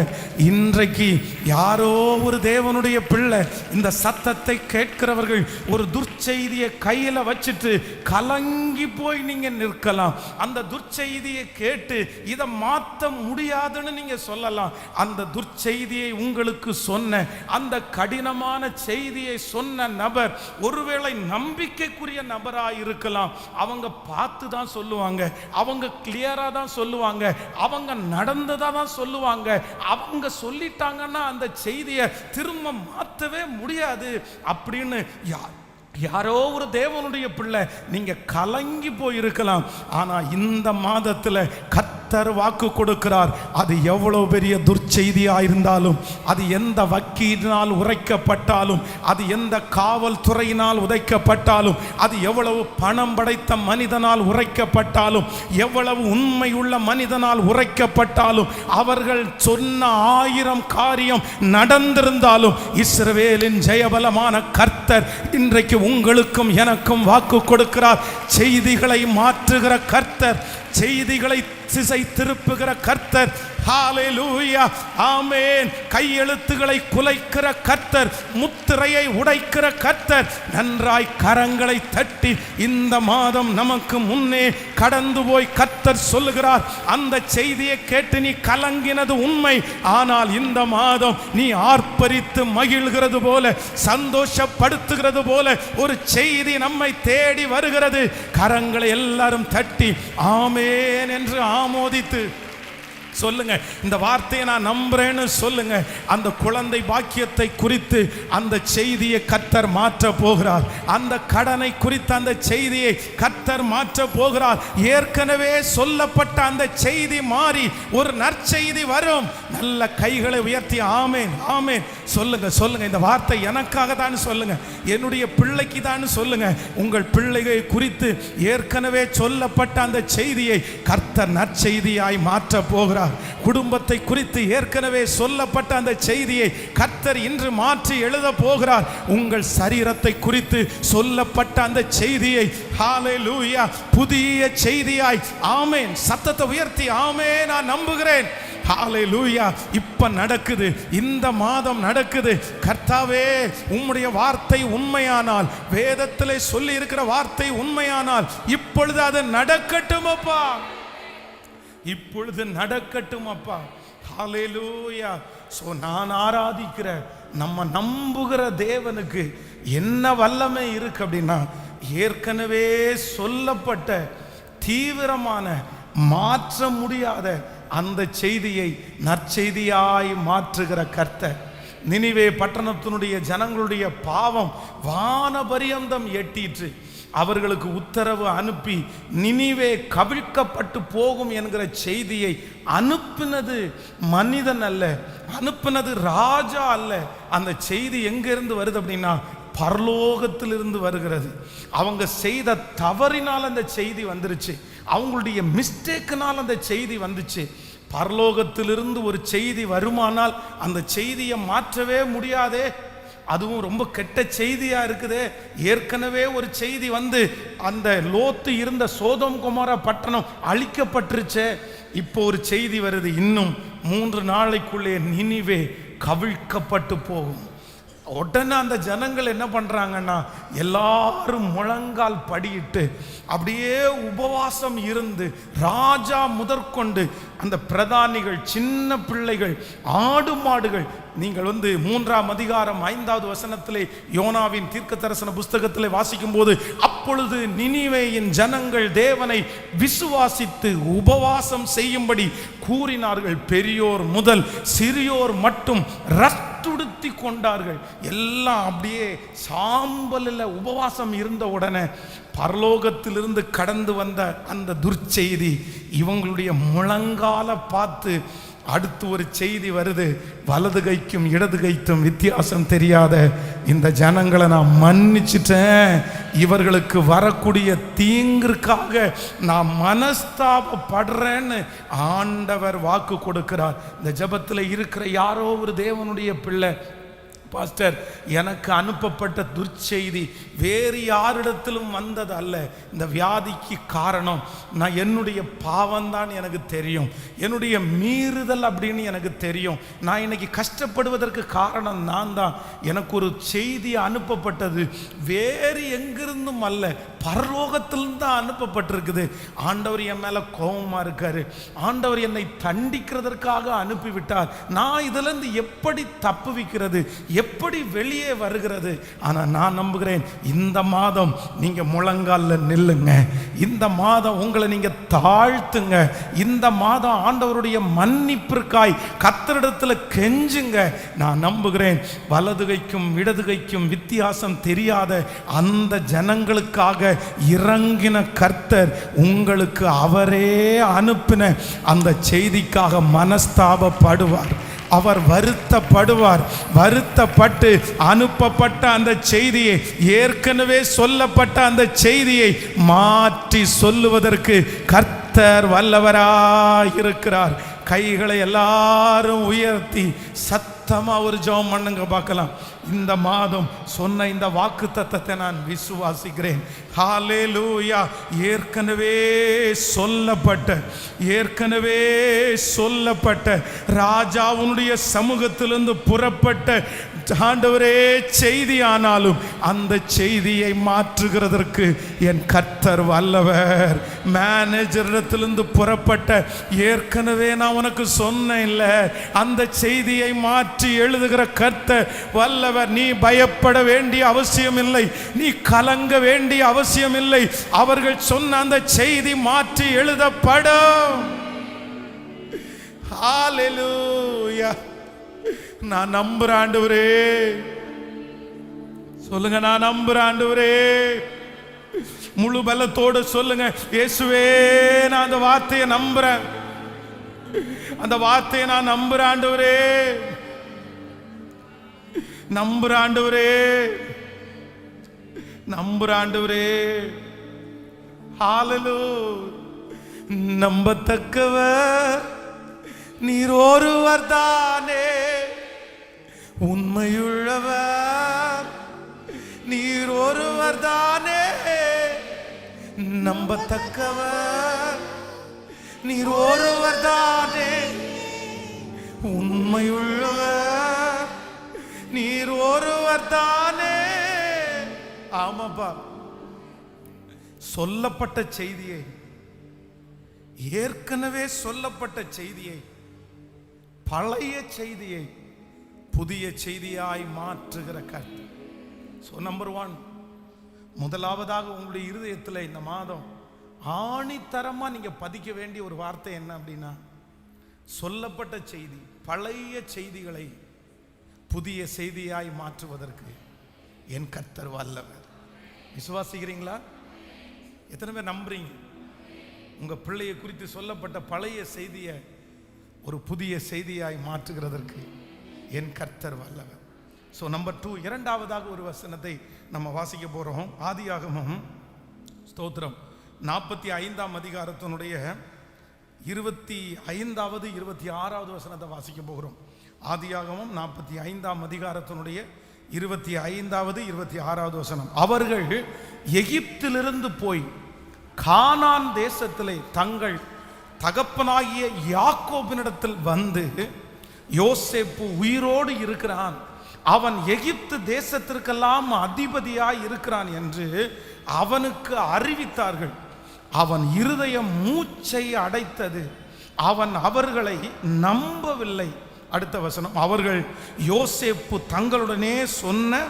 இன்றைக்கு யாரோ ஒரு தேவனுடைய பிள்ளை இந்த சத்தத்தை கேட்கிறவர்கள் ஒரு துர்ச்செய்தியை கையில வச்சுட்டு கலங்கி போய் நீங்க நிற்கலாம். அந்த துர்ச்செய்தியை கேட்டு இதை மாற்ற முடியாதுன்னு நீங்க சொல்லலாம். அந்த துர்ச்செய்தியை உங்களுக்கு சொன்ன அந்த கடினமான செய்தியை சொன்ன நபர் ஒருவேளை நம்பிக்கைக்குரிய நபராக இருக்கலாம். அவங்க பார்த்து தான் சொல்லுவாங்க, அவங்க கிளியரா தான் சொல்லுவாங்க, அவங்க நடந்ததா தான் சொல்லுவாங்க. அவங்க சொல்லிட்டாங்கன்னா அந்த செய்தியை திரும்ப மாற்றவே முடியாது அப்படின்னு யாரோ ஒரு தேவனுடைய பிள்ளை நீங்க கலங்கி போயிருக்கலாம். ஆனா இந்த மாதத்துல கர்த்தர் வாக்கு கொடுக்கிறார், அது எவ்வளவு பெரிய துர்ச்செய்தியா இருந்தாலும், அது எந்த வக்கீலினால் உரைக்கப்பட்டாலும், அது எந்த காவல்துறையினால் உதைக்கப்பட்டாலும், அது எவ்வளவு பணம் படைத்த மனிதனால் உரைக்கப்பட்டாலும், எவ்வளவு உண்மையுள்ள மனிதனால் உரைக்கப்பட்டாலும், அவர்கள் சொன்ன 1000 காரியம் நடந்திருந்தாலும், இஸ்ரவேலின் ஜெயபலமான கர்த்தர் இன்றைக்கு உங்களுக்கும் எனக்கும் வாக்கு கொடுக்கிறார். செய்திகளை மாற்றுகிற கர்த்தர், செய்திகளை திசை திருப்புகிற கர்த்தர். ஹalleluya, ஆமென். கையெழுத்துக்களை குலைக்கிற கர்த்தர், முத்திரையை உடைக்கிற கர்த்தர். நன்றாய் கரங்களை தட்டி இந்த மாதம் நமக்கு முன்னே கடந்து போய் கர்த்தர் சொல்லுகிறார், அந்த செய்தியை கேட்டு நீ கலங்கினது உண்மை, ஆனால் இந்த மாதம் நீ ஆர்ப்பரித்து மகிழ்கிறது போல, சந்தோஷப்படுத்துகிறது போல ஒரு செய்தி நம்மை தேடி வருகிறது. கரங்களை எல்லாரும் தட்டி ஆமென் என்று ஆமோதித்து சொல்லுங்க, இந்த வார்த்தையை நான் நம்புறேன்னு சொல்லுங்க. அந்த குழந்தை பாக்கியத்தை குறித்து அந்த செய்தியை கர்த்தர் மாற்ற போகிறார். அந்த கடனை குறித்து அந்த செய்தியை கர்த்தர் மாற்ற போகிறார். ஏற்கனவே சொல்லப்பட்ட அந்த செய்தி மாறி ஒரு நற்செய்தி வரும். நல்ல கைகளை உயர்த்தி ஆமென் ஆமென் சொல்லுங்க சொல்லுங்க. இந்த வார்த்தை எனக்காக தான் சொல்லுங்க, என்னுடைய பிள்ளைக்கு தான் சொல்லுங்க. உங்கள் பிள்ளைகளை குறித்து ஏற்கனவே சொல்லப்பட்ட அந்த செய்தியை கர்த்தர் நற்செய்தியாய் மாற்ற போகிறார். குடும்பத்தை குறித்து ஏற்கனவே சொல்லப்பட்ட அந்த செய்தியை கர்த்தர் இன்று மாற்றி எழுத போகிறார். உங்கள் சரீரத்தை குறித்து சொல்லப்பட்ட அந்த செய்தியை ஹalleluya புதிய செய்தியாய் ஆமென் சத்தத்தை உயர்த்தி ஆமென் நான் நம்புகிறேன். ஹalleluya இப்ப நடக்குது, இந்த மாதம் நடக்குது. கர்த்தாவே உம்முடைய வார்த்தை உண்மையானால், வேதத்திலே சொல்லி இருக்கிற வார்த்தை உண்மையானால் இப்பொழுது அது நடக்கட்டும் அப்பா, இப்பொழுது நடக்கட்டும் அப்பா. ஹalleluya. சோ நான் ஆராதிக்கிற நம்ம நம்புகிற தேவனுக்கு என்ன வல்லமை இருக்கு அப்படின்னா, ஏற்கனவே சொல்லப்பட்ட தீவிரமான மாற்ற முடியாத அந்த செய்தியை நற்செய்தியாய் மாற்றுகிற கர்த்தர். நினிவே பட்டணத்தினுடைய ஜனங்களுடைய பாவம் வானபரியந்தம் எட்டிற்று. அவர்களுக்கு உத்தரவு அனுப்பி நினிவே கவிழ்க்கப்பட்டு போகும் என்கிற செய்தியை அனுப்பினது மனிதன் அல்ல, அனுப்பினது ராஜா அல்ல. அந்த செய்தி எங்கிருந்து வருது அப்படின்னா பரலோகத்திலிருந்து வருகிறது. அவங்க செய்த தவறினால் அந்த செய்தி வந்துருச்சு, அவங்களுடைய மிஸ்டேக்கினால் அந்த செய்தி வந்துச்சு. பரலோகத்திலிருந்து ஒரு செய்தி வருமானால் அந்த செய்தியை மாற்றவே முடியாதே. அதுவும் ரொம்ப கெட்ட செய்தியா இருக்குதே. ஏற்கனவே ஒரு செய்தி வந்து அந்த லோத்து இருந்த சோதோம் கொமோரா பட்டணம் அழிக்கப்பட்டுருச்சே. இப்போ ஒரு செய்தி வருது, இன்னும் 3 நாளைக்குள்ளே நினிவே கவிழ்க்கப்பட்டு போகும். உடனே அந்த ஜனங்கள் என்ன பண்றாங்கன்னா, எல்லாரும் முழங்கால் படியிட்டு அப்படியே உபவாசம் இருந்து, ராஜா முதற்கொண்டு அந்த பிரதானிகள், சின்ன பிள்ளைகள், ஆடு மாடுகள். நீங்கள் 3ஆம் அதிகாரம் 5வது வசனத்திலே யோனாவின் தீர்க்க தரிசன புஸ்தகத்திலே வாசிக்கும் போது, அப்பொழுது நினிவேயின் ஜனங்கள் தேவனை விசுவாசித்து உபவாசம் செய்யும்படி கூறினார்கள். பெரியோர் முதல் சிறியோர் மட்டும் ரத்துடுத்தி கொண்டார்கள். எல்லாம் அப்படியே சாம்பலில் உபவாசம் இருந்த உடனே பரலோகத்திலிருந்து கடந்து வந்த அந்த துர்ச்செய்தி இவங்களுடைய முழங்கால பார்த்து அடுத்து ஒரு செய்தி வருது. வலது கைக்கும் இடது கைக்கும் வித்தியாசம் தெரியாத இந்த ஜனங்களை நான் மன்னிச்சிட்டேன், இவர்களுக்கு வரக்கூடிய தீங்கிற்காக நான் மனஸ்தாபப்படுறேன்னு ஆண்டவர் வாக்கு கொடுக்கிறார். இந்த ஜெபத்தில் இருக்கிற யாரோ ஒரு தேவனுடைய பிள்ளை, பாஸ்டர் எனக்கு அனுப்பப்பட்ட துர்ச்செய்தி வேறு யாரிடத்திலும் வந்தது அல்ல. இந்த வியாதிக்கு காரணம் நான் என்னுடைய பாவம்தான் எனக்கு தெரியும், என்னுடைய மீறுதல் அப்படின்னு எனக்கு தெரியும். நான் இன்னைக்கு கஷ்டப்படுவதற்கு காரணம் நான் தான். எனக்கு ஒரு செய்தி அனுப்பப்பட்டது வேறு எங்கிருந்தும் அல்ல, பரலோகத்திலிருந்து தான் அனுப்பப்பட்டிருக்குது. ஆண்டவர் என் மேல கோபமா இருக்காரு, ஆண்டவர் என்னை தண்டிக்கிறதற்காக அனுப்பிவிட்டார். நான் இதிலிருந்து எப்படி தப்புவிக்கிறது, எப்படி வெளியே வருகிறது? ஆனா நான் நம்புகிறேன், இந்த மாதம் நீங்க முழங்கால நில்லுங்க, இந்த மாதம் உங்களை நீங்க தாழ்த்துங்க, இந்த மாதம் ஆண்டவருடைய மன்னிப்பிற்காய் கர்த்தரிடத்துல கெஞ்சுங்க. நான் நம்புகிறேன், வலது கைக்கும் இடது கைக்கும் வித்தியாசம் தெரியாத அந்த ஜனங்களுக்காக இறங்கின கர்த்தர் உங்களுக்கு அவரே அனுப்பின அந்த செய்திக்காக மனஸ்தாபப்படுவார், அவர் வருத்தப்படுவார். வருத்தப்பட்டு அனுப்பப்பட்ட அந்த செய்தியை, ஏற்கனவே சொல்லப்பட்ட அந்த செய்தியை மாற்றி சொல்லுவதற்கு கர்த்தர் வல்லவராயிருக்கிறார். கைகளை எல்லாரும் உயர்த்தி சத்தமா ஒரு ஜெபம் பண்ணுங்க பார்க்கலாம். இந்த மாதம் சொன்ன இந்த வாக்கு தத்தத்தை நான் விசுவாசிக்கிறேன். ஹல்லேலூயா. ஏற்கனவே சொல்லப்பட்ட ராஜாவுடைய சமூகத்திலிருந்து புறப்பட்ட ஆண்டவரே செய்தி, ஆனாலும் அந்த செய்தியை மாற்றுகிறதற்கு என் கர்த்தர் வல்லவர். மேனேஜரிடத்திலிருந்து புறப்பட்ட, ஏற்கனவே நான் உனக்கு சொன்னேன் இல்ல, அந்த செய்தியை மாற்றி எழுதுகிற கர்த்தர் வல்லவர். நீ பயப்பட வேண்டிய அவசியம் இல்லை, நீ கலங்க வேண்டிய அவசியம் இல்லை. அவர்கள் சொன்ன அந்த செய்தி மாற்றி எழுதப்படும். ஹல்லேலூயா. நான் நம்புறேன் ஆண்டவரே. சொல்லுங்க, நான் நம்புறேன் ஆண்டவரே. முழு பலத்தோடு சொல்லுங்க, இயேசுவே நான் அந்த வார்த்தையை நம்புறேன், அந்த வார்த்தையை நான் நம்புறேன் ஆண்டவரே, நம்புறேன் ஆண்டவரே, நம்புறேன் ஆண்டவரே. ஹல்லேலூயா. நம்பத்தக்கவர் நீர் ஒருவர் தானே, உண்மையுள்ளவர் நீர் ஒருவர் தானே. நம்பத்தக்கவர் நீர் ஒருவர் தானே, உண்மையுள்ளவர் நீர் ஒருவர் தானே. ஆமாப்பா, சொல்லப்பட்ட செய்தியை, ஏற்கனவே சொல்லப்பட்ட செய்தியை, பழைய செய்தியை புதிய செய்தியாய் மாற்றுகிற கர்த்தர். ஸோ நம்பர் 1, முதலாவதாக உங்களுடைய இருதயத்தில் இந்த மாதம் ஆணித்தரமா நீங்க பதிக்க வேண்டிய ஒரு வார்த்தை என்ன அப்படின்னா, சொல்லப்பட்ட செய்தி, பழைய செய்திகளை புதிய செய்தியாய் மாற்றுவதற்கு என் கர்த்தர் வல்லவர். விசுவாசிக்கிறீங்களா? எத்தனை பேர் நம்புறீங்க? உங்க பிள்ளையை குறித்து சொல்லப்பட்ட பழைய செய்தியை ஒரு புதிய செய்தியாய் மாற்றுகிறதற்கு என் கர்த்தர் வல்லவர். ஸோ நம்பர் 2, இரண்டாவதாக ஒரு வசனத்தை நம்ம வாசிக்க போறோம். ஆதியாகமம், ஸ்தோத்திரம், 45ஆம் அதிகாரத்தினுடைய 25வது 26வது வசனத்தை வாசிக்க போகிறோம். ஆதியாகமம் 45ஆம் அதிகாரத்தினுடைய 25வது 26வது வசனம். அவர்கள் எகிப்திலிருந்து போய் கானான் தேசத்திலே தங்கள் தகப்பனாகிய யாக்கோபினிடத்தில் வந்து, யோசேப்பு உயிரோடு இருக்கிறான், அவன் எகிப்து தேசத்திற்கெல்லாம் அதிபதியாய் இருக்கிறான் என்று அவனுக்கு அறிவித்தார்கள். அவன் இருதயம் மூச்சை அடைத்தது, அவன் அவர்களை நம்பவில்லை. அடுத்த வசனம். அவர்கள் யோசேப்பு தங்களுடனே சொன்ன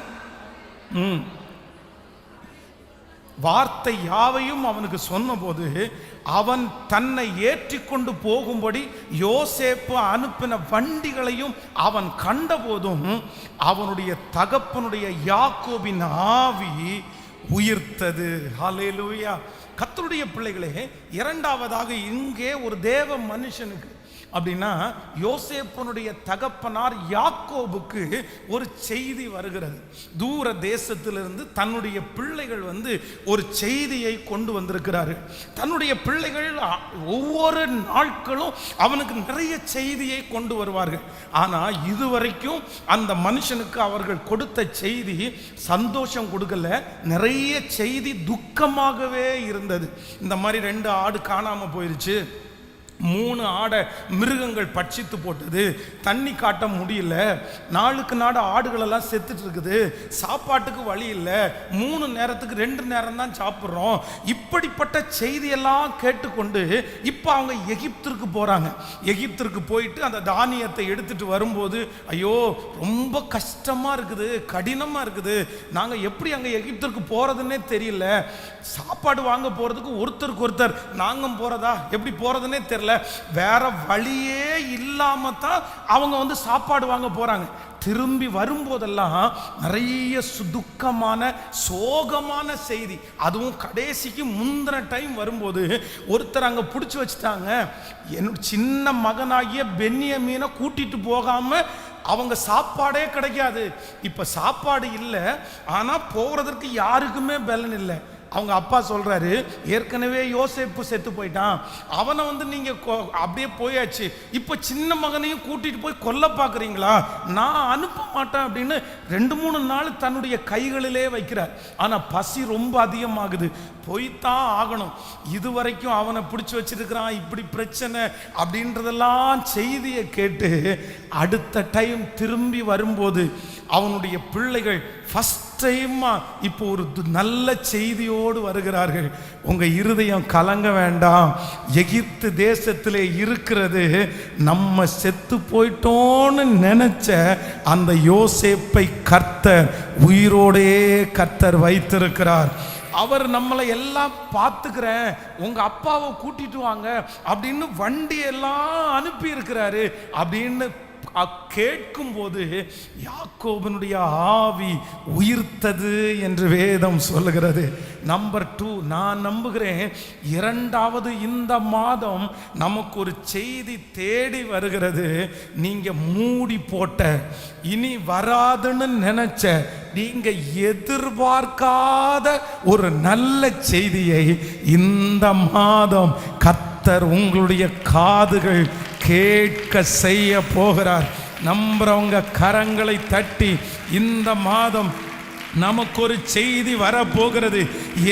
வார்த்தை யாவையும் அவனுக்கு சொன்னபோது அவன் தன்னை ஏற்றி கொண்டு போகும்படி யோசேப்பு அனுப்பின வண்டிகளையும் அவன் கண்டபோதும் அவனுடைய தகப்பனுடைய யாக்கோபின் ஆவி உயிர்த்தது. ஹல்லேலூயா. கர்த்தருடைய பிள்ளைகளே, இரண்டாவதாக இங்கே ஒரு தேவ மனுஷனுக்கு அப்படின்னா யோசேப்பனுடைய தகப்பனார் யாக்கோபுக்கு ஒரு செய்தி வருகிறது. தூர தேசத்திலிருந்து தன்னுடைய பிள்ளைகள் வந்து ஒரு செய்தியை கொண்டு வந்திருக்கிறாரு. தன்னுடைய பிள்ளைகள் ஒவ்வொரு நாட்களும் அவனுக்கு நிறைய செய்தியை கொண்டு வருவார்கள். ஆனால் இதுவரைக்கும் அந்த மனுஷனுக்கு அவர்கள் கொடுத்த செய்தி சந்தோஷம் கொடுக்கல, நிறைய செய்தி துக்கமாகவே இருந்தது. இந்த மாதிரி 2 ஆடு காணாம போயிருச்சு, 3 ஆடை மிருகங்கள் பட்சித்து போட்டது, தண்ணி காட்ட முடியல, நாளுக்கு நாடு ஆடுகளெல்லாம் செத்துட்டு இருக்குது, சாப்பாட்டுக்கு வழி இல்லை, 3 நேரத்துக்கு 2 நேரம் தான் சாப்பிட்றோம். இப்படிப்பட்ட செய்தியெல்லாம் கேட்டுக்கொண்டு இப்போ அவங்க எகிப்திற்கு போகிறாங்க. எகிப்திற்கு போயிட்டு அந்த தானியத்தை எடுத்துட்டு வரும்போது, ஐயோ ரொம்ப கஷ்டமாக இருக்குது, கடினமாக இருக்குது, நாங்கள் எப்படி அங்கே எகிப்திற்கு போகிறதுன்னே தெரியல, சாப்பாடு வாங்க போகிறதுக்கு ஒருத்தருக்கு ஒருத்தர் நாங்கள் போகிறதா எப்படி போகிறதுனே தெரியல, வேற வழியே இல்லாம தான் அவங்க வந்து சாப்பாடு வாங்க போறாங்க. திரும்பி வரும்போதெல்லாம் நிறைய துக்கமான சோகமான செய்தி. அதுவும் கடைசிக்கு முந்தின டைம் வரும்போது ஒருத்தர் அங்க பிடிச்சி வச்சுட்டாங்க, என்னோட சின்ன மகனாகிய பென்யமீனை கூட்டிட்டு போகாம அவங்க சாப்பாடே கிடைக்காது. இப்ப சாப்பாடு இல்லை, ஆனா போறதற்கு யாருக்குமே பலன் இல்லை. அவங்க அப்பா சொல்றாரு, ஏற்கனவே யோசேப்பு செத்து போயிட்டான், அவனை வந்து நீங்க அப்படியே போயாச்சு, இப்போ சின்ன மகனையும் கூட்டிட்டு போய் கொல்ல பார்க்குறீங்களா, நான் அனுப்ப மாட்டேன் அப்படின்னு 2-3 நாள் தன்னுடைய கைகளிலே வைக்கிறார். ஆனால் பசி ரொம்ப அதிகமாகுது, போய்த்தான் ஆகணும். இதுவரைக்கும் அவனை பிடிச்சி வச்சிருக்கிறான், இப்படி பிரச்சனை அப்படின்றதெல்லாம் செய்தியை கேட்டு அடுத்த டைம் திரும்பி வரும்போது அவனுடைய பிள்ளைகள் ஃபர்ஸ்ட் டைமா இப்போ ஒரு நல்ல செய்தியோடு வருகிறார்கள். உங்க இருதயம் கலங்க வேண்டாம், எகிப்து தேசத்திலே இருக்கிறது நம்ம செத்து போயிட்டோன்னு நினைச்ச அந்த யோசேப்பை கர்த்தர் உயிரோடே கர்த்தர் வைத்திருக்கிறார். அவர் நம்மளை எல்லாம் பார்த்துக்கிறேன், உங்க அப்பாவை கூட்டிட்டு வாங்க அப்படின்னு வண்டியெல்லாம் அனுப்பி இருக்கிறாரு அப்படின்னு கேட்கும் போது யாக்கோபனுடைய ஆவி உயிர்த்தது என்று வேதம் சொல்லுகிறது. நம்பர் 2, நான் நம்புகிறேன் இரண்டாவது இந்த மாதம் நமக்கு ஒரு செய்தி தேடி வருகிறது. நீங்க மூடி போட்ட, இனி வராதுன்னு நினைச்ச, நீங்க எதிர்பார்க்காத ஒரு நல்ல செய்தியை இந்த மாதம் கர்த்தர் உங்களுடைய காதுகள் கேட்க செய்ய போகிறார். நம்புறவங்க கரங்களை தட்டி, இந்த மாதம் நமக்கு ஒரு செய்தி வரப்போகிறது.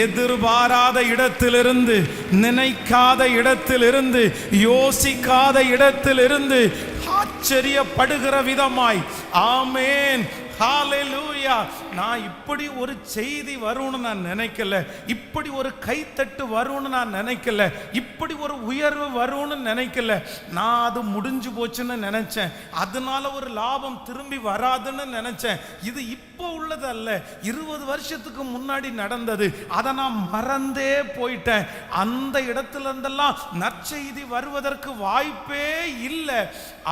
எதிர்பாராத இடத்திலிருந்து, நினைக்காத இடத்திலிருந்து, யோசிக்காத இடத்திலிருந்து ஆச்சரியப்படுகிற விதமாய். ஆமேன், ஹல்லேலூயா. நான் இப்படி ஒரு செய்தி வரும்னு நான் நினைக்கல, இப்படி ஒரு கைத்தட்டு வரும்னு நான் நினைக்கல, இப்படி ஒரு உயர்வு வரும்னு நினைக்கல. நான் அது முடிஞ்சு போச்சுன்னு நினைச்சேன், அதனால ஒரு லாபம் திரும்பி வராதுன்னு நினைச்சேன். இது இப்போ உள்ளது அல்ல, 20 வருஷத்துக்கு முன்னாடி நடந்தது, அதை நான் மறந்தே போயிட்டேன். அந்த இடத்துல இருந்தெல்லாம் நற்செய்தி வருவதற்கு வாய்ப்பே இல்லை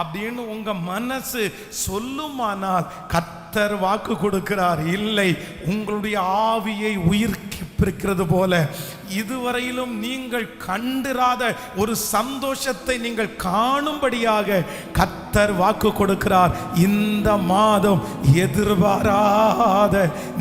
அப்படின்னு உங்க மனசு சொல்லுமானால் கர்த்தர் வாக்கு கொடுக்கிறார், இல்லை, உங்களுடைய ஆவியை உயிர்ப்பிக்கிறது போல இதுவரையிலும் நீங்கள் கண்டிராத ஒரு சந்தோஷத்தை நீங்கள் காணும்படியாக கர்த்தர் வாக்கு கொடுக்கிறார். இந்த மாதம் எதிர்பாராத,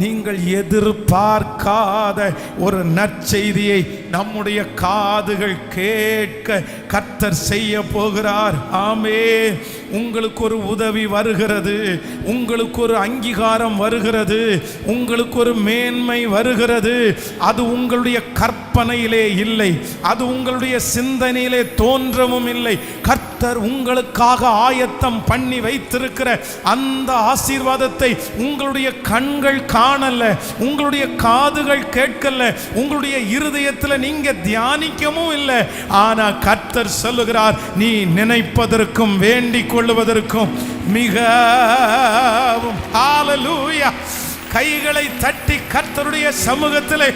நீங்கள் எதிர்பார்க்காத ஒரு நற்செய்தியை நம்முடைய காதுகள் கேட்க கர்த்தர் செய்ய போகிறார். ஆமென். உங்களுக்கு ஒரு உதவி வருகிறது, உங்களுக்கு ஒரு அங்கீகாரம் வருகிறது, உங்களுக்கு ஒரு மேன்மை வருகிறது. அது உங்களுடைய கற்பனையிலே இல்லை, அது உங்களுடைய சிந்தனையிலே தோன்றவும் இல்லை. கர்த்தர் உங்களுக்காக ஆயத்தம் பண்ணி வைத்திருக்கிற அந்த ஆசீர்வாதத்தை உங்களுடைய கண்கள் காணல, உங்களுடைய காதுகள் கேட்கல, உங்களுடைய இருதயத்தில் நீங்க தியானிக்கவும் இல்லை. ஆனா கர்த்தர் சொல்லுகிறார், நீ நினைப்பதற்கும் வேண்டிக் கொள்ளுவதற்கும் மிகவும். ஹல்லேலூயா. கைகளை தட்டி கர்த்தருடைய சமூகத்திலே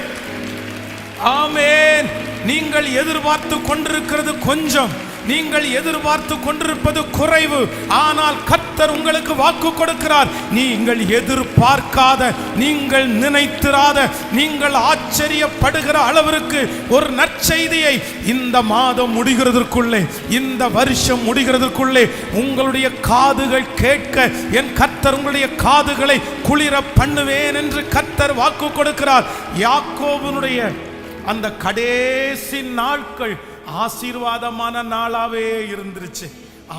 ஆமென். நீங்கள் எதிர்பார்த்து கொண்டிருக்கிறது கொஞ்சம், நீங்கள் எதிர்பார்த்து கொண்டிருப்பது குறைவு. ஆனால் கர்த்தர் உங்களுக்கு வாக்கு கொடுக்கிறார். நீங்கள் எதிர்பார்க்காத, நீங்கள் நினைத்திராத, நீங்கள் ஆச்சரியப்படுகிற அளவிற்கு ஒரு நற்செய்தியை இந்த மாதம் முடிகிறதற்குள்ளே, இந்த வருஷம் முடிகிறதற்குள்ளே உங்களுடைய காதுகள் கேட்க என் கர்த்தர் உங்களுடைய காதுகளை குளிர பண்ணுவேன் என்று கர்த்தர் வாக்கு கொடுக்கிறார். யாக்கோபுனுடைய அந்த கடைசி நாட்கள் ஆசீர்வாதமான நாளாவே இருந்துருச்சு.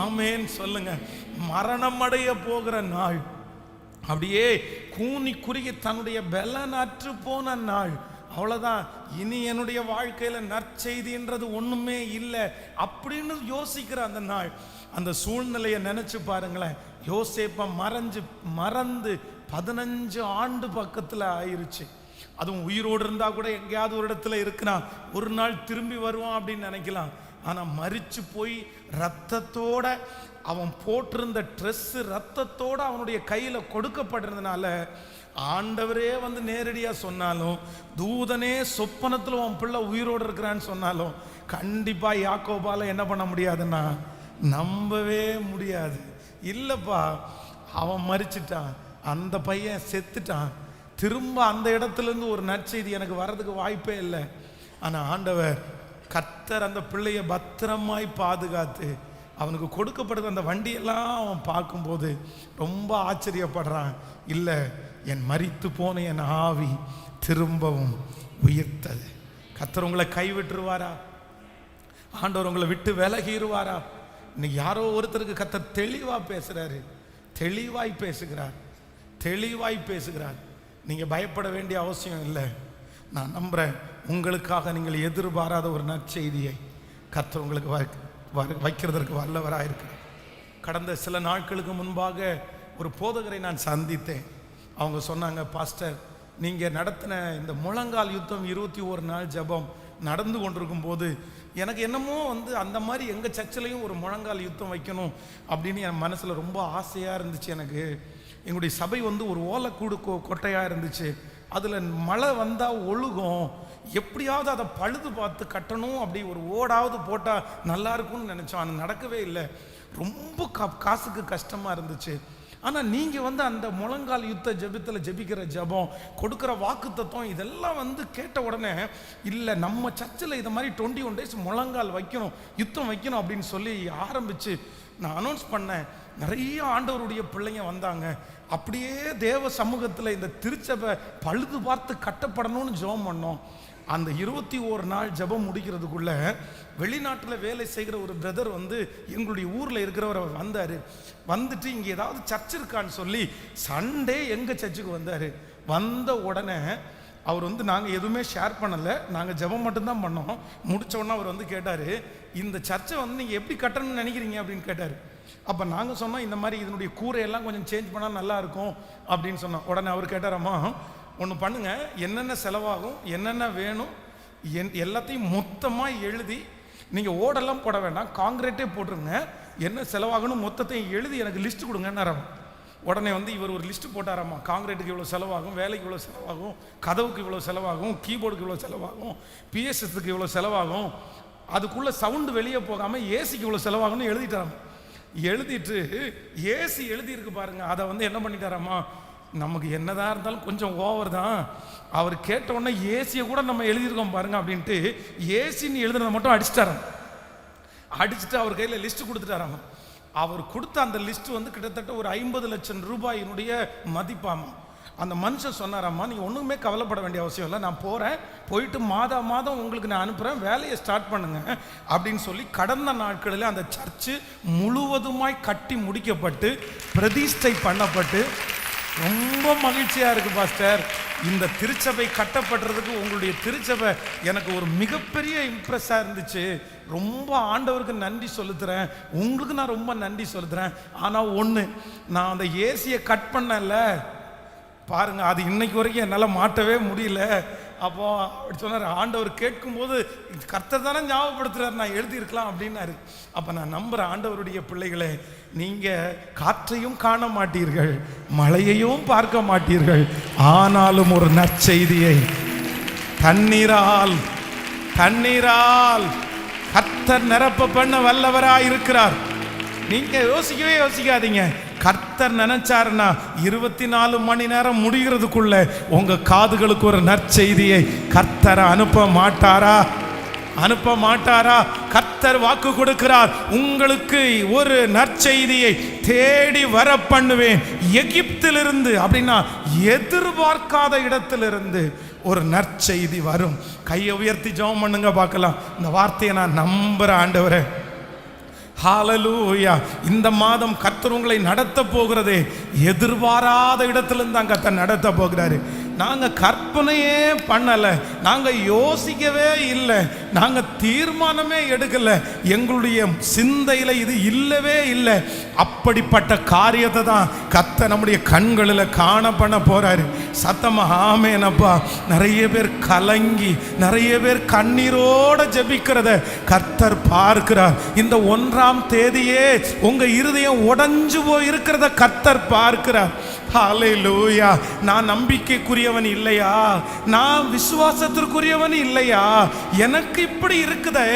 ஆமென் சொல்லுங்க. மரணம் அடைய போகிற நாள், அப்படியே கூனி குறுகி தன்னுடைய பலனற்று போன நாள். அவ்வளவுதான், இனி என்னுடைய வாழ்க்கையில நற்செய்தின்றது ஒண்ணுமே இல்லை அப்படின்னு யோசிக்கிற அந்த நாள். அந்த சூழ்நிலையை நினைச்சு பாருங்களேன். யோசேப்பை மறந்து 15 ஆண்டு பக்கத்துல ஆயிருச்சு. அதுவும் உயிரோடு இருந்தா கூட எங்கேயாவது ஒரு இடத்துல இருக்கிறான், ஒரு நாள் திரும்பி வருவான் அப்படின்னு நினைக்கலாம். ஆனா மரிச்சு போய் ரத்தத்தோட, அவன் போட்டிருந்த ட்ரெஸ் ரத்தத்தோட அவனுடைய கையில கொடுக்கப்பட்டிருந்தனால ஆண்டவரே வந்து நேரடியா சொன்னாலும், தூதனே சொப்பனத்துல உன் பிள்ளை உயிரோடு இருக்கிறான்னு சொன்னாலும் கண்டிப்பா யாக்கோபால என்ன பண்ண முடியாதுன்னா நம்பவே முடியாது. இல்லப்பா, அவன் மரிச்சிட்டான், அந்த பையன் செத்துட்டான், திரும்ப அந்த இடத்துல இருந்து ஒரு நற்செய்தி எனக்கு வர்றதுக்கு வாய்ப்பே இல்லை. ஆனா ஆண்டவர் கர்த்தர் அந்த பிள்ளைய பத்திரமாய் பாதுகாத்து அவனுக்கு கொடுக்கப்படுற அந்த வண்டியெல்லாம் அவன் பார்க்கும்போது ரொம்ப ஆச்சரியப்படுறான். இல்லை, என் மரித்து போன என் ஆவி திரும்பவும் உயிர்த்தது. கர்த்தர் உங்களை கைவிட்டுருவாரா? ஆண்டவர் உங்களை விட்டு விலகிடுவாரா? இன்னைக்கு யாரோ ஒருத்தருக்கு கர்த்தர் தெளிவா பேசுறாரு, தெளிவாய் பேசுகிறார், தெளிவாய் பேசுகிறார். நீங்க பயப்பட வேண்டிய அவசியம் இல்லை. நான் நம்புறேன், உங்களுக்காக நீங்கள் எதிர்பாராத ஒரு நற்செய்தியை கர்த்தர் உங்களுக்கு வைக்கிறதற்கு வல்லவராயிருக்கிறார். கடந்த சில நாட்களுக்கு முன்பாக ஒரு போதகரை நான் சந்தித்தேன். அவங்க சொன்னாங்க, பாஸ்டர், நீங்க நடத்தின இந்த முழங்கால் யுத்தம் 21 நாள் ஜெபம் நடந்து கொண்டிருக்கும் போது எனக்கு என்னமோ வந்து அந்த மாதிரி எங்கள் சர்ச்சிலையும் ஒரு முழங்கால் யுத்தம் வைக்கணும் அப்படின்னு என் மனசில் ரொம்ப ஆசையாக இருந்துச்சு. எனக்கு எங்களுடைய சபை வந்து ஒரு ஓலைக்கூடு கொட்டையாக இருந்துச்சு. அதில் மழை வந்தால் ஒழுகும், எப்படியாவது அதை பழுது பார்த்து கட்டணும், அப்படி ஒரு ஓடாவது போட்டால் நல்லா இருக்கும்னு நினச்சோம். அது நடக்கவே இல்லை. ரொம்ப காசுக்கு கஷ்டமாக இருந்துச்சு. ஆனால் நீங்கள் வந்து அந்த முழங்கால் யுத்த ஜெபத்தில் ஜெபிக்கிற ஜெபம், கொடுக்குற வாக்கு தத்துவம், இதெல்லாம் வந்து கேட்ட உடனே இல்லை, நம்ம சர்ச்சில் இதை மாதிரி 21 days முழங்கால் வைக்கணும், யுத்தம் வைக்கணும் அப்படின்னு சொல்லி ஆரம்பித்து நான் அனௌன்ஸ் பண்ணேன். நிறைய ஆண்டவருடைய பிள்ளைங்க வந்தாங்க. அப்படியே தேவ சமூகத்தில் இந்த திருச்சபை பழுது பார்த்து கட்டப்படணும்னு ஜெபம் பண்ணோம். அந்த 21 நாள் ஜெபம் முடிக்கிறதுக்குள்ள வெளிநாட்டில் வேலை செய்கிற ஒரு பிரதர் வந்து எங்களுடைய ஊரில் இருக்கிறவர் வந்தார். வந்துட்டு இங்கே ஏதாவது சர்ச் இருக்கான்னு சொல்லி சண்டே எங்கள் சர்ச்சுக்கு வந்தார். வந்த உடனே அவர் வந்து நாங்கள் எதுவுமே ஷேர் பண்ணலை, நாங்கள் ஜெபம் மட்டும்தான் பண்ணோம். முடித்த உடனே அவர் வந்து கேட்டார், இந்த சர்ச்சை வந்து நீங்கள் எப்படி கட்டணும்னு நினைக்கிறீங்க அப்படின்னு கேட்டார். அப்போ நாங்கள் சொன்னோம், இந்த மாதிரி இதனுடைய கூரையெல்லாம் கொஞ்சம் சேஞ்ச் பண்ணால் நல்லா இருக்கும் அப்படின்னு சொன்னோம். உடனே அவர் கேட்டாரம்மா, ஒன்று பண்ணுங்க, என்னென்ன செலவாகும், என்னென்ன வேணும், எல்லாத்தையும் மொத்தமாக எழுதி, நீங்கள் ஓடெல்லாம் போட வேண்டாம், காங்கிரீட்டே போட்டுருங்க, என்ன செலவாகணும் மொத்தத்தையும் எழுதி எனக்கு லிஸ்ட் கொடுங்கன்னாராம். உடனே வந்து இவர் ஒரு லிஸ்ட்டு போட்டாராம்மா. காங்கிரீட்டுக்கு இவ்வளோ செலவாகும், வேலைக்கு இவ்வளோ செலவாகும், கதவுக்கு இவ்வளோ செலவாகும், கீபோர்டுக்கு இவ்வளோ செலவாகும், பிஎஸ்எஸ்க்கு இவ்வளோ செலவாகும், அதுக்குள்ளே சவுண்டு வெளியே போகாமல் ஏசிக்கு இவ்வளோ செலவாகும்னு எழுதிட்டாராம். எழுதிட்டு ஏசி எழுதியிருக்கு பாருங்க, அதை வந்து என்ன பண்ணிட்டாராம்மா, நமக்கு என்னதான் இருந்தாலும் கொஞ்சம் ஓவர் தான். அவர் கேட்ட உடனே ஏசியை கூட நம்ம எழுதியிருக்கோம் பாருங்க அப்படின்ட்டு ஏசின்னு எழுதுனதை மட்டும் அடிச்சுட்டு அவர் கையில் லிஸ்ட் கொடுத்துட்டாராமா. அவர் கொடுத்த அந்த லிஸ்ட் வந்து கிட்டத்தட்ட ஒரு 50 லட்சம் ரூபாயினுடைய மதிப்பாமா. அந்த மனுஷன் சொன்னாராம்மா, நீங்கள் ஒன்றுமே கவலைப்பட வேண்டிய அவசியம் இல்லை, நான் போகிறேன், போயிட்டு மாதம் உங்களுக்கு நான் அனுப்புகிறேன், வேலையை ஸ்டார்ட் பண்ணுங்க அப்படின்னு சொல்லி கடந்த நாட்களில் அந்த சர்ச்சு முழுவதுமாய் கட்டி முடிக்கப்பட்டு பிரதிஷ்டை பண்ணப்பட்டு ரொம்ப மகிழ்ச்சியாக இருக்குது பாஸ்டர். இந்த திருச்சபை கட்டப்படுறதுக்கு உங்களுடைய திருச்சபை எனக்கு ஒரு மிகப்பெரிய இம்ப்ரெஸ்ஸாக இருந்துச்சு. ரொம்ப ஆண்டவருக்கு நன்றி சொல்லுறேன், உங்களுக்கு நான் ரொம்ப நன்றி சொல்லுறேன். ஆனால் ஒன்று, நான் அந்த ஏசியை கட் பண்ணல பாருங்க, அது இன்னைக்கு வரைக்கும் என்னால் மாட்டவே முடியல. அப்போ அப்படி சொன்னார். ஆண்டவர் கேட்கும்போது கர்த்தர் தானே ஞாபகப்படுத்துறாரு, நான் எழுதியிருக்கலாம் அப்படின்னாரு. அப்போ நான் நம்புகிறேன் ஆண்டவருடைய பிள்ளைகளே, நீங்கள் காற்றையும் காண மாட்டீர்கள், மழையையும் பார்க்க மாட்டீர்கள், ஆனாலும் ஒரு நற்செய்தியை தண்ணீரால் கர்த்தர் நிரப்ப பண்ண வல்லவராய் இருக்கிறார். நீங்க யோசிக்காதீங்க. கர்த்தர் நினைச்சாருன்னா 24 மணி நேரம் முடிகிறதுக்குள்ள உங்க காதுகளுக்கு ஒரு நற்செய்தியை கர்த்தர் அனுப்ப மாட்டாரா? கர்த்தர் வாக்கு கொடுக்கிறார், உங்களுக்கு ஒரு நற்செய்தியை தேடி வர பண்ணுவேன். எகிப்திலிருந்து அப்படின்னா எதிர்பார்க்காத இடத்திலிருந்து ஒரு நற்செய்தி வரும். கையை உயர்த்தி ஜெபம் பண்ணுங்க பார்க்கலாம். இந்த வார்த்தையை நான் நம்புறேன் ஆண்டவரே. ஹல்லேலூயா. இந்த மாதம் கர்த்தர் உங்களை நடத்த போகிறதே எதிர்பாராத இடத்திலிருந்து தான் கர்த்தர் நடத்த போகிறாரு. நாங்கள் கற்பனையே பண்ணலை, நாங்கள் யோசிக்கவே இல்லை, நாங்கள் தீர்மானமே எடுக்கலை, எங்களுடைய சிந்தையில் இது இல்லவே இல்லை. அப்படிப்பட்ட காரியத்தை தான் கர்த்தர் நம்முடைய கண்களில் காண பண்ண போறாரு. சத்தமாக ஆமேனப்பா. நிறைய பேர் கலங்கி, நிறைய பேர் கண்ணீரோட ஜெபிக்கிறத கர்த்தர் பார்க்கிறார். இந்த 1ஆம் தேதியே உங்க இருதயம் உடைஞ்சு போய் இருக்கிறத கர்த்தர் பார்க்கிறார். ஹல்லேலூயா. நான் நம்பிக்கைக்குரியவன் இல்லையா? நான் விசுவாசத்திற்குரியவன் இல்லையா? எனக்கு இப்படி இருக்குதே,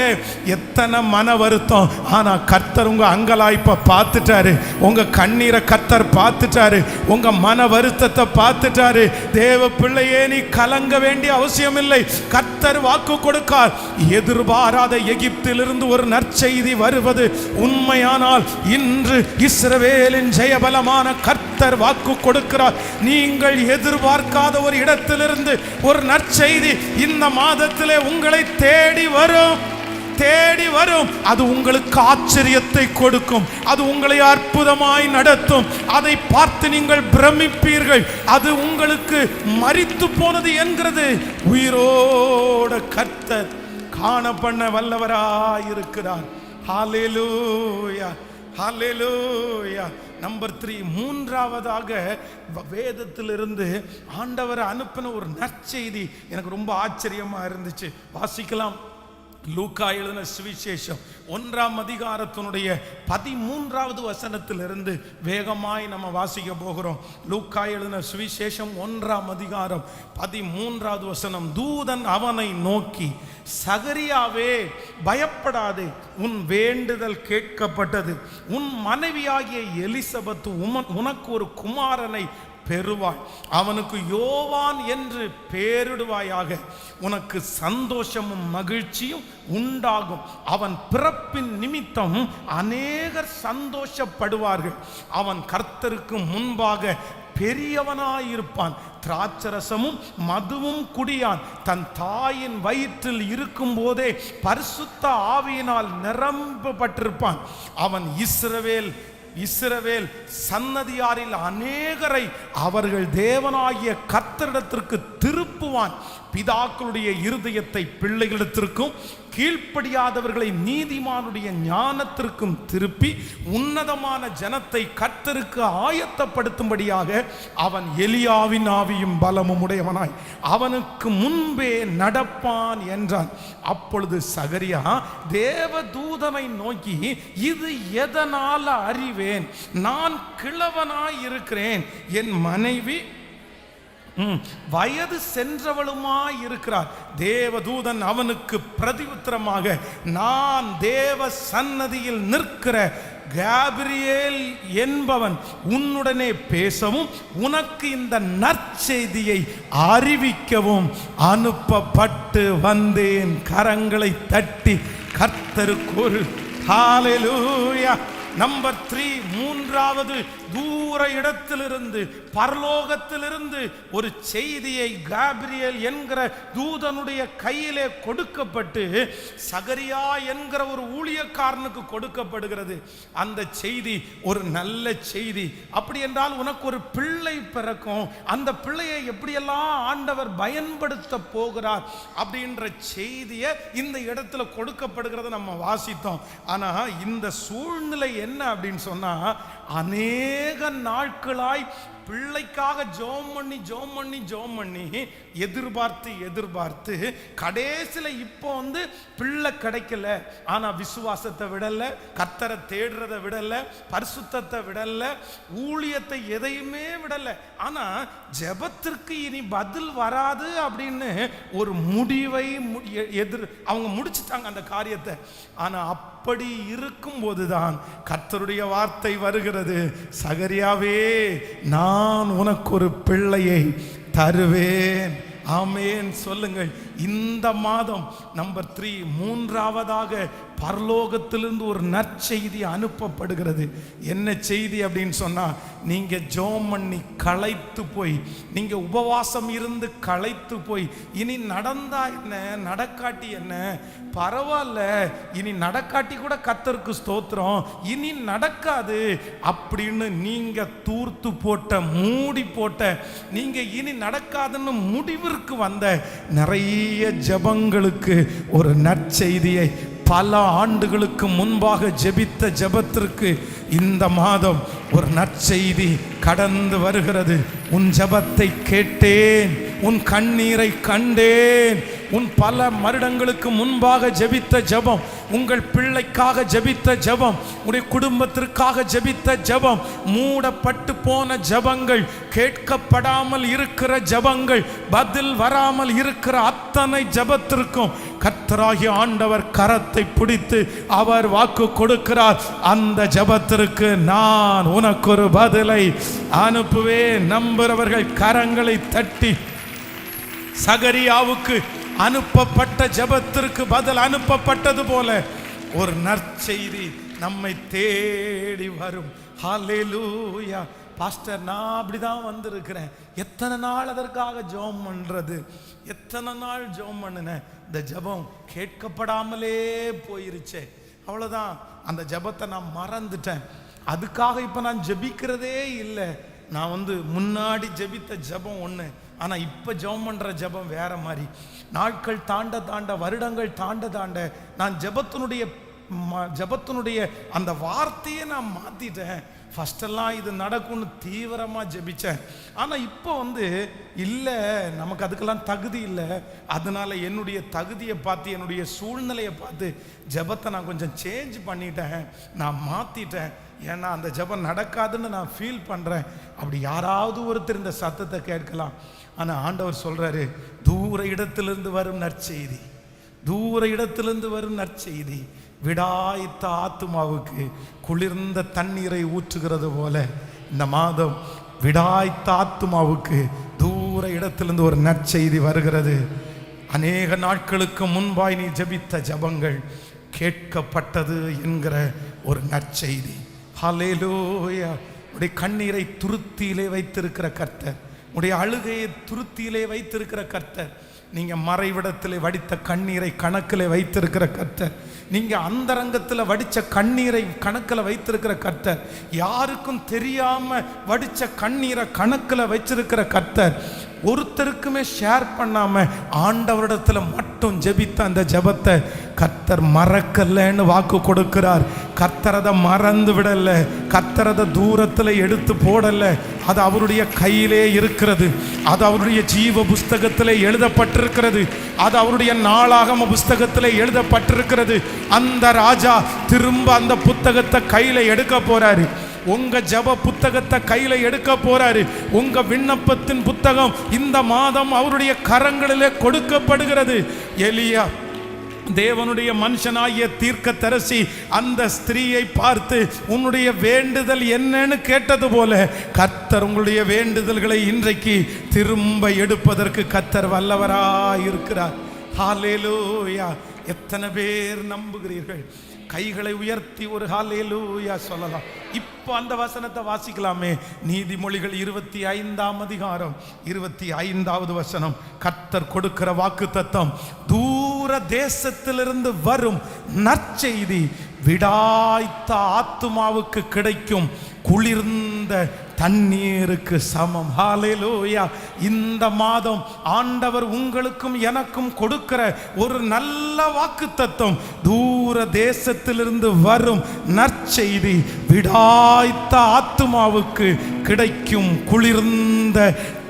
எத்தனை மன வருத்தம். ஆனா கர்த்தர் உங்க அங்கலாய்ப்பை பார்த்துட்டாரு, உங்க கண்ணீரை கர்த்தர் பார்த்துட்டாரு, உங்க மன வருத்தத்தை பார்த்துட்டாரு. தேவ பிள்ளையே, நீ கலங்க வேண்டிய அவசியம் இல்லை. கர்த்தர் வாக்கு கொடுக்கார். எதிர்பாராத எகிப்திலிருந்து ஒரு நற்செய்தி வருவது உண்மையானால் இன்று இஸ்ரவேலின் ஜெயபலமான கர்த்தர் வாக்கு கொடுக்கிறார். நீங்கள் எதிர்பார்க்காத ஒரு இடத்திலிருந்து ஒரு நற்செய்தி இந்த மாதத்திலே உங்களை தேடி வரும். அது உங்களுக்கு ஆச்சரியத்தை கொடுக்கும், அது உங்களை அற்புதமாய் நடத்தும். அதை பார்த்து நீங்கள் பிரமிப்பீர்கள். அது உங்களுக்கு மரித்து போனது என்கிறது உயிரோட கர்த்தர் காண பண்ண வல்லவராயிருக்கிறார். ஹல்லேலூயா, ஹல்லேலூயா. நம்பர் 3, மூன்றாவதாக வேதத்திலிருந்து ஆண்டவர் அனுப்பின ஒரு நற்செய்தி எனக்கு ரொம்ப ஆச்சரியமா இருந்துச்சு. வாசிக்கலாம். லூக்கா எழுதின சுவிசேஷம் 1ஆம் அதிகாரத்தினுடைய 13வது வசனத்திலிருந்து வேகமாய் நம்ம வாசிக்க போகிறோம். லூக்கா எழுதின சுவிசேஷம் 1ஆம் அதிகாரம் 13வது வசனம். தூதன் அவனை நோக்கி, சகரியாவே பயப்படாதே, உன் வேண்டுதல் கேட்கப்பட்டது, உன் மனைவியாகிய எலிசபெத் உனக்கு ஒரு குமாரனை பெறுவாய், அவனுக்கு யோவான் என்று பெயரிடுவாயாக, உனக்கு சந்தோஷமும் மகிழ்ச்சியும் உண்டாகும், அவன் பிறப்பின் நிமித்தம் அநேகர் சந்தோஷப்படுவார்கள், அவன் கர்த்தருக்கு முன்பாக பெரியவனாயிருப்பான், திராட்சரசமும் மதுவும் குடியான், தன் தாயின் வயிற்றில் இருக்கும் போதே பரிசுத்த ஆவியினால் நிரம்பப்பட்டிருப்பான், அவன் இஸ்ரவேல் சன்னதியாரில் அநேகரை அவர்கள் தேவனாகிய கர்த்தரிடத்திற்கு திருப்புவான், பிதாக்களுடைய இருதயத்தை பிள்ளைகளிடத்திற்கும் கீழ்ப்படியாதவர்களை நீதிமானுடைய ஞானத்திற்கும் திருப்பி உன்னதமான ஜனத்தை கர்த்தருக்கு ஆயத்தப்படுத்தும்படியாக அவன் எலியாவின் ஆவியும் பலமும் உடையவனாய் அவனுக்கு முன்பே நடப்பான் என்றான். அப்பொழுது சகரியா தேவதூதனை நோக்கி, இது எதனால் அறிவேன்? நான் கிழவனாய் இருக்கிறேன், என் மனைவி வயது சென்றவளுமாய் இருக்கிறார். தேவதூதன் அவனுக்கு பிரதியுத்தரமாக, நான் தேவ சன்னதியில் நிற்கிற காபிரியேல் என்பவன் உன்னுடனே பேசவும் உனக்கு இந்த நற்செய்தியை அறிவிக்கவும் அனுப்பப்பட்டு வந்தேன். கரங்களை தட்டி கர்த்தருக்கு ஒரு ஹல்லேலூயா. நம்பர் 3, மூன்றாவது, தூர இடத்திலிருந்து பரலோகத்திலிருந்து ஒரு செய்தியை காபிரியேல் என்கிற தூதனுடைய கையிலே கொடுக்கப்பட்டு சகரியா என்கிற ஒரு ஊழியக்காரனுக்கு கொடுக்கப்படுகிறது. அந்த செய்தி ஒரு நல்ல செய்தி. அப்படி என்றால் உனக்கு ஒரு பிள்ளை பிறக்கும், அந்த பிள்ளையை எப்படியெல்லாம் ஆண்டவர் பயன்படுத்த போகிறார் அப்படின்ற செய்தியை இந்த இடத்துல கொடுக்கப்படுகிறத நம்ம வாசித்தோம். ஆனா இந்த சூழ்நிலை என்ன அப்படின்னு சொன்னா, அநேக நாட்களாய் பிள்ளைக்காக ஜோம் பண்ணி எதிர்பார்த்து கடைசியில் இப்போ பிள்ளை கிடைக்கல. ஆனா விசுவாசத்தை விடல, கர்த்தரை தேடுறதை விடல, பரிசுத்தத்தை விடல, ஊழியத்தை எதையுமே விடல. ஆனா ஜெபத்திற்கு இனி பதில் வராது அப்படின்னு ஒரு முடிவை அவங்க முடிச்சுட்டாங்க அந்த காரியத்தை. ஆனா அப்படி இருக்கும் போதுதான் கர்த்தருடைய வார்த்தை வருகிறது, சகரியாவே நான் உனக்கு ஒரு பிள்ளையை தருவேன். ஆமென் சொல்லுங்கள். இந்த மாதம் நம்பர் 3, மூன்றாவதாக பரலோகத்திலிருந்து ஒரு நற்செய்தி அனுப்பப்படுகிறது. என்ன செய்தி அப்படின்னு சொன்னா, நீங்க ஜெபம் பண்ணி களைத்து போய், நீங்க உபவாசம் இருந்து களைத்து போய், இனி நடந்தா என்ன நடக்காட்டி என்ன பரவாயில்ல, இனி நடக்காட்டி கூட கர்த்தருக்கு ஸ்தோத்திரம், இனி நடக்காது அப்படின்னு நீங்க தூர்த்து போட்ட, மூடி போட்ட, நீங்க இனி நடக்காதுன்னு முடிவிற்கு வந்த நிறைய ஜெபங்களுக்கு ஒரு நற்செய்தியை, பல ஆண்டுகளுக்கு முன்பாக ஜெபித்த ஜெபத்திற்கு இந்த மாதம் ஒரு நற்செய்தி கடந்து வருகிறது. உன் ஜெபத்தை கேட்டேன், உன் கண்ணீரை கண்டேன். உன் பல வருடங்களுக்கு முன்பாக ஜெபித்த ஜெபம், உங்கள் பிள்ளைக்காக ஜெபித்த ஜெபம், உடைய குடும்பத்திற்காக ஜெபித்த ஜெபம், மூடப்பட்டு போன ஜெபங்கள், கேட்கப்படாமல் இருக்கிற ஜெபங்கள், பதில் வராமல் இருக்கிற அத்தனை ஜெபத்திற்கும் கர்த்தராகிய ஆண்டவர் கரத்தை பிடித்து அவர் வாக்கு கொடுக்கிறார். அந்த ஜெபத்திற்கு நான் உனக்கு ஒரு பதிலை அனுப்புவேன். நம்புறவர்கள் கரங்களை தட்டி, சகரியாவுக்கு அனுப்பப்பட்ட ஜெபத்திற்கு பதில் அனுப்பப்பட்டது போல ஒரு நற்செய்தி நம்மை தேடி வரும். ஹல்லேலூயா. பாஸ்டர், நான் அப்படிதான் வந்திருக்கிறேன். எத்தனை நாள் அதற்காக ஜெபம் பண்றது, எத்தனை நாள் ஜெபம் பண்ணினேன், இந்த ஜெபம் கேட்கப்படாமலே போயிருச்சே, அவ்வளவுதான். அந்த ஜெபத்தை நான் மறந்துட்டேன், அதுக்காக இப்ப நான் ஜெபிக்கிறதே இல்லை. நான் முன்னாடி ஜெபித்த ஜெபம் ஒன்று, ஆனால் இப்போ ஜெபம் பண்ணுற ஜெபம் வேற மாதிரி. நாட்கள் தாண்ட வருடங்கள் தாண்ட நான் ஜெபத்தினுடைய அந்த வார்த்தையை நான் மாற்றிட்டேன். ஃபஸ்ட்டெல்லாம் இது நடக்கும்னு தீவிரமாக ஜெபித்தேன். ஆனால் இப்போ இல்லை, நமக்கு அதுக்கெல்லாம் தகுதி இல்லை, அதனால என்னுடைய தகுதியை பார்த்து, என்னுடைய சூழ்நிலையை பார்த்து ஜெபத்தை நான் கொஞ்சம் சேஞ்ச் பண்ணிட்டேன், நான் மாற்றிட்டேன். ஏன்னா அந்த ஜெபம் நடக்காதுன்னு நான் ஃபீல் பண்ணுறேன். அப்படி யாராவது ஒருத்தர் இந்த சத்தத்தை கேட்கலாம். ஆனால் ஆண்டவர் சொல்கிறாரு, தூர இடத்திலிருந்து வரும் நற்செய்தி, தூர இடத்திலிருந்து வரும் நற்செய்தி விடாய்த்த ஆத்துமாவுக்கு குளிர்ந்த தண்ணீரை ஊற்றுகிறது போல இந்த மாதம் விடாய்த்த ஆத்துமாவுக்கு தூர இடத்திலிருந்து ஒரு நற்செய்தி வருகிறது. அநேக நாட்களுக்கு முன்பாய் நீ ஜெபித்த ஜெபங்கள் கேட்கப்பட்டது என்கிற ஒரு நற்செய்தி. ஹல்லேலூயா. உடைய கண்ணீரை துருத்தியிலே வைத்திருக்கிற கர்த்தர், உடைய அழுகையை துருத்தியிலே வைத்திருக்கிற கர்த்தர், நீங்க மறைவிடத்தில் வடித்த கண்ணீரை கணக்கில் வைத்திருக்கிற கர்த்தர், நீங்க அந்தரங்கத்தில் வடித்த கண்ணீரை கணக்கில் வைத்திருக்கிற கர்த்தர், யாருக்கும் தெரியாம வடித்த கண்ணீரை கணக்கில் வச்சிருக்கிற கர்த்தர், ஒருத்தருக்குமே ஷேர் பண்ணாம ஆண்டவரிடத்துல மட்டும் ஜெபித்த அந்த ஜெபத்தை கர்த்தர் மறக்கலன்னு வாக்கு கொடுக்கிறார். கர்த்தர் அதை மறந்து விடல, கர்த்தர் அதை தூரத்தில் எடுத்து போடல, அது அவருடைய கையிலே இருக்கிறது, அது அவருடைய ஜீவ புஸ்தகத்திலே எழுதப்பட்டிருக்கிறது, அது அவருடைய நாளாகம புஸ்தகத்திலே எழுதப்பட்டிருக்கிறது. அந்த ராஜா திரும்ப அந்த புத்தகத்தை கையில எடுக்க போறாரு. உங்க ஜெப புத்தகத்தை கையில எடுக்க போறாரு. உங்க விண்ணப்பத்தின் புத்தகம் இந்த மாதம் அவருடைய கரங்களிலே கொடுக்கப்படுகிறது. எலியா தேவனுடைய மனுஷனாகிய தீர்க்கதரிசி அந்த ஸ்திரீயை பார்த்து உன்னுடைய வேண்டுதல் என்னன்னு கேட்டது போல கர்த்தர் உங்களுடைய வேண்டுதல்களை இன்றைக்கு திரும்ப எடுப்பதற்கு கர்த்தர் வல்லவராயிருக்கிறார். ஹல்லேலூயா! எத்தனை பேர் நம்புகிறீர்கள்? கைகளை உயர்த்தி ஒரு ஹல்லேலூயா சொல்லலாம். இப்போ அந்த வசனத்தை வாசிக்கலாமே. நீதிமொழிகள் 25ஆம் அதிகாரம் 25வது வசனம். கர்த்தர் கொடுக்கிற வாக்குத்தத்தம், தூர தேசத்திலிருந்து வரும் நற்செய்தி விடாய்த்த ஆத்துமாவுக்கு கிடைக்கும் குளிர்ந்த தண்ணீருக்கு சமம். ஹல்லேலூயா! இந்த மாதம் ஆண்டவர் உங்களுக்கும் எனக்கும் கொடுக்கிற ஒரு நல்ல வாக்குத்தத்தம், தூர தேசத்திலிருந்து வரும் நற்செய்தி விடாய்த்த ஆத்துமாவுக்கு கிடைக்கும் குளிர்ந்த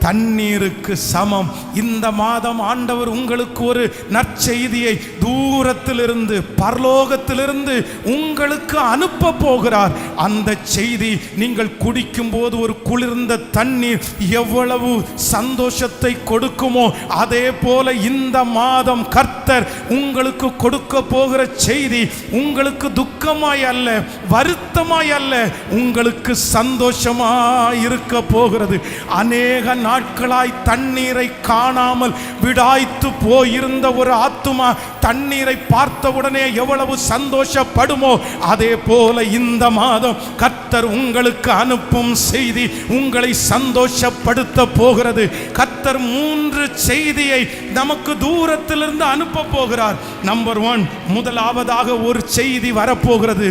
தண்ணீருக்கு சமம். இந்த மாதம் ஆண்டவர் உங்களுக்கு ஒரு நற்செய்தியை தூரத்திலிருந்து பரலோகத்திலிருந்து உங்களுக்கு அனுப்ப போகிறார். அந்த செய்தி நீங்கள் குடிக்கும் போது ஒரு குளிர்ந்த தண்ணீர் எவ்வளவு சந்தோஷத்தை கொடுக்குமோ, அதே போல இந்த மாதம் கர்த்தர் உங்களுக்கு கொடுக்க போகிற செய்தி உங்களுக்கு துக்கமாய் அல்ல, வருத்தமாய் அல்ல, உங்களுக்கு சந்தோஷமாய் இருக்க போகிறது. அநேக நாட்களாய் தண்ணீரை காணாமல் விடாய்த்து போயிருந்த ஒரு ஆத்துமா தண்ணீரை பார்த்தவுடனே எவ்வளவு சந்தோஷப்படுமோ, அதே போல இந்த மாதம் கர்த்தர் உங்களுக்கு அனுப்பும் செய்தி உங்களை சந்தோஷப்படுத்த போகிறது. கர்த்தர் 3 செய்தியை நமக்கு தூரத்திலிருந்து அனுப்ப போகிறார். நம்பர் 1, முதலாவதாக ஒரு செய்தி வரப்போகிறது.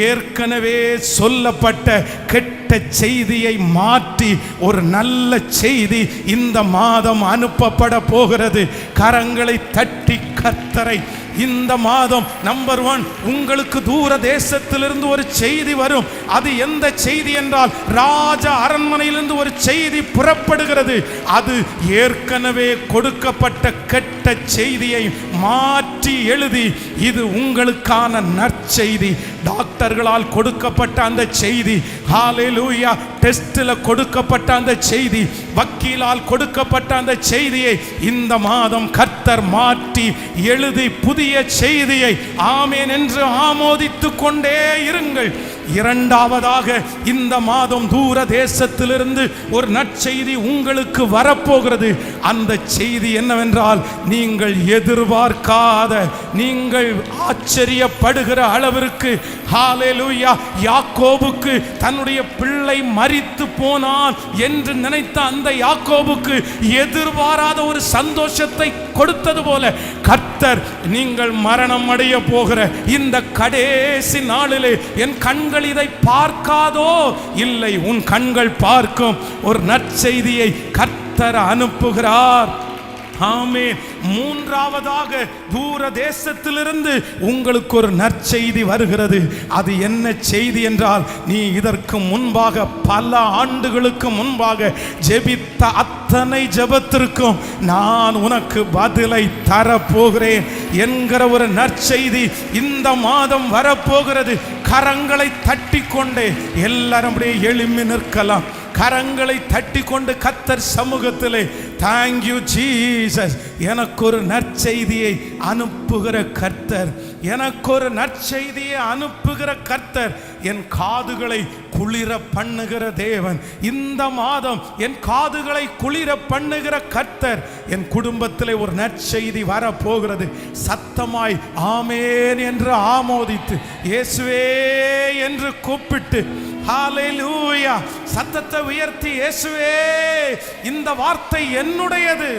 ஏற்கனவே சொல்லப்பட்ட கெட்ட செய்தியை மாற்றி ஒரு நல்ல செய்தி இந்த மாதம் அனுப்பப்பட போகிறது. கரங்களை தட்டி கர்த்தரை இந்த மாதம் நம்பர் 1 உங்களுக்கு தூர தேசத்திலிருந்து ஒரு செய்தி வரும். அது எந்த செய்தி என்றால், ராஜ அரண்மனையிலிருந்து ஒரு செய்தி புறப்படுகிறது. அது ஏற்கனவே கொடுக்கப்பட்ட கெட்ட செய்தியை மாற்றி எழுதி இது உங்களுக்கான நற்செய்தி. டாக்டர்களால் கொடுக்கப்பட்ட அந்த செய்தி, ஹல்லேலூயா, டெஸ்டில் கொடுக்கப்பட்ட அந்த செய்தி, வக்கீலால் கொடுக்கப்பட்ட அந்த செய்தியை இந்த மாதம் கர்த்தர் மாற்றி எழுதி புதிய செய்தியை ஆமென் என்று ஆமோதித்துக் கொண்டே இருங்கள். இரண்டாவதாக இந்த மாதம் தூர தேசத்திலிருந்து ஒரு நற்செய்தி உங்களுக்கு வரப்போகிறது. அந்த செய்தி என்னவென்றால், நீங்கள் எதிர்பார்க்காத, நீங்கள் ஆச்சரியப்படுகிற அளவிற்கு, ஹல்லேலூயா, யாக்கோபுக்கு தன்னுடைய பிள்ளை மரித்து போனான் என்று நினைத்த அந்த யாக்கோபுக்கு எதிர்பாராத ஒரு சந்தோஷத்தை கொடுத்தது போல கர்த்தர் நீங்கள் மரணம் அடைய போகிற இந்த கடைசி நாளிலே என் கண்கள் இதை பார்க்காதோ? இல்லை, உன் கண்கள் பார்க்கும் ஒரு நற்செய்தியை கர்த்தர் அனுப்புகிறார். ஆமென். மூன்றாவதாக தூர தேசத்திலிருந்து உங்களுக்கு ஒரு நற்செய்தி வருகிறது. அது என்ன செய்தி என்றால், நீ இதற்கு முன்பாக பல ஆண்டுகளுக்கு முன்பாக ஜெபித்த அத்தனை ஜெபத்திற்கும் நான் உனக்கு பதிலை தரப்போகிறேன் என்கிற ஒரு நற்செய்தி இந்த மாதம் வரப்போகிறது. கரங்களை தட்டி கொண்டே எல்லாரும் அப்படியே எழும்பி நிற்கலாம். கரங்களை தட்டி கொண்டு கர்த்தர் சமூகத்திலே, தேங்க்யூ ஜீசஸ், எனக்கு ஒரு நற்செய்தியை அனுப்புகிற கர்த்தர், எனக்கு ஒரு நற்செய்தியை அனுப்புகிற கர்த்தர், என் காதுகளை குளிர பண்ணுகிற தேவன், இந்த மாதம் என் காதுகளை குளிர பண்ணுகிற கர்த்தர், என் குடும்பத்திலே ஒரு நற்செய்தி வரப்போகிறது. சத்தமாய் ஆமென் என்று ஆமோதித்து, இயேசுவே என்று கூப்பிட்டு, ஹல்லேலூயா, சத்தத்தை உயர்த்தி, இயேசுவே இந்த வார்த்தை என்னுடையது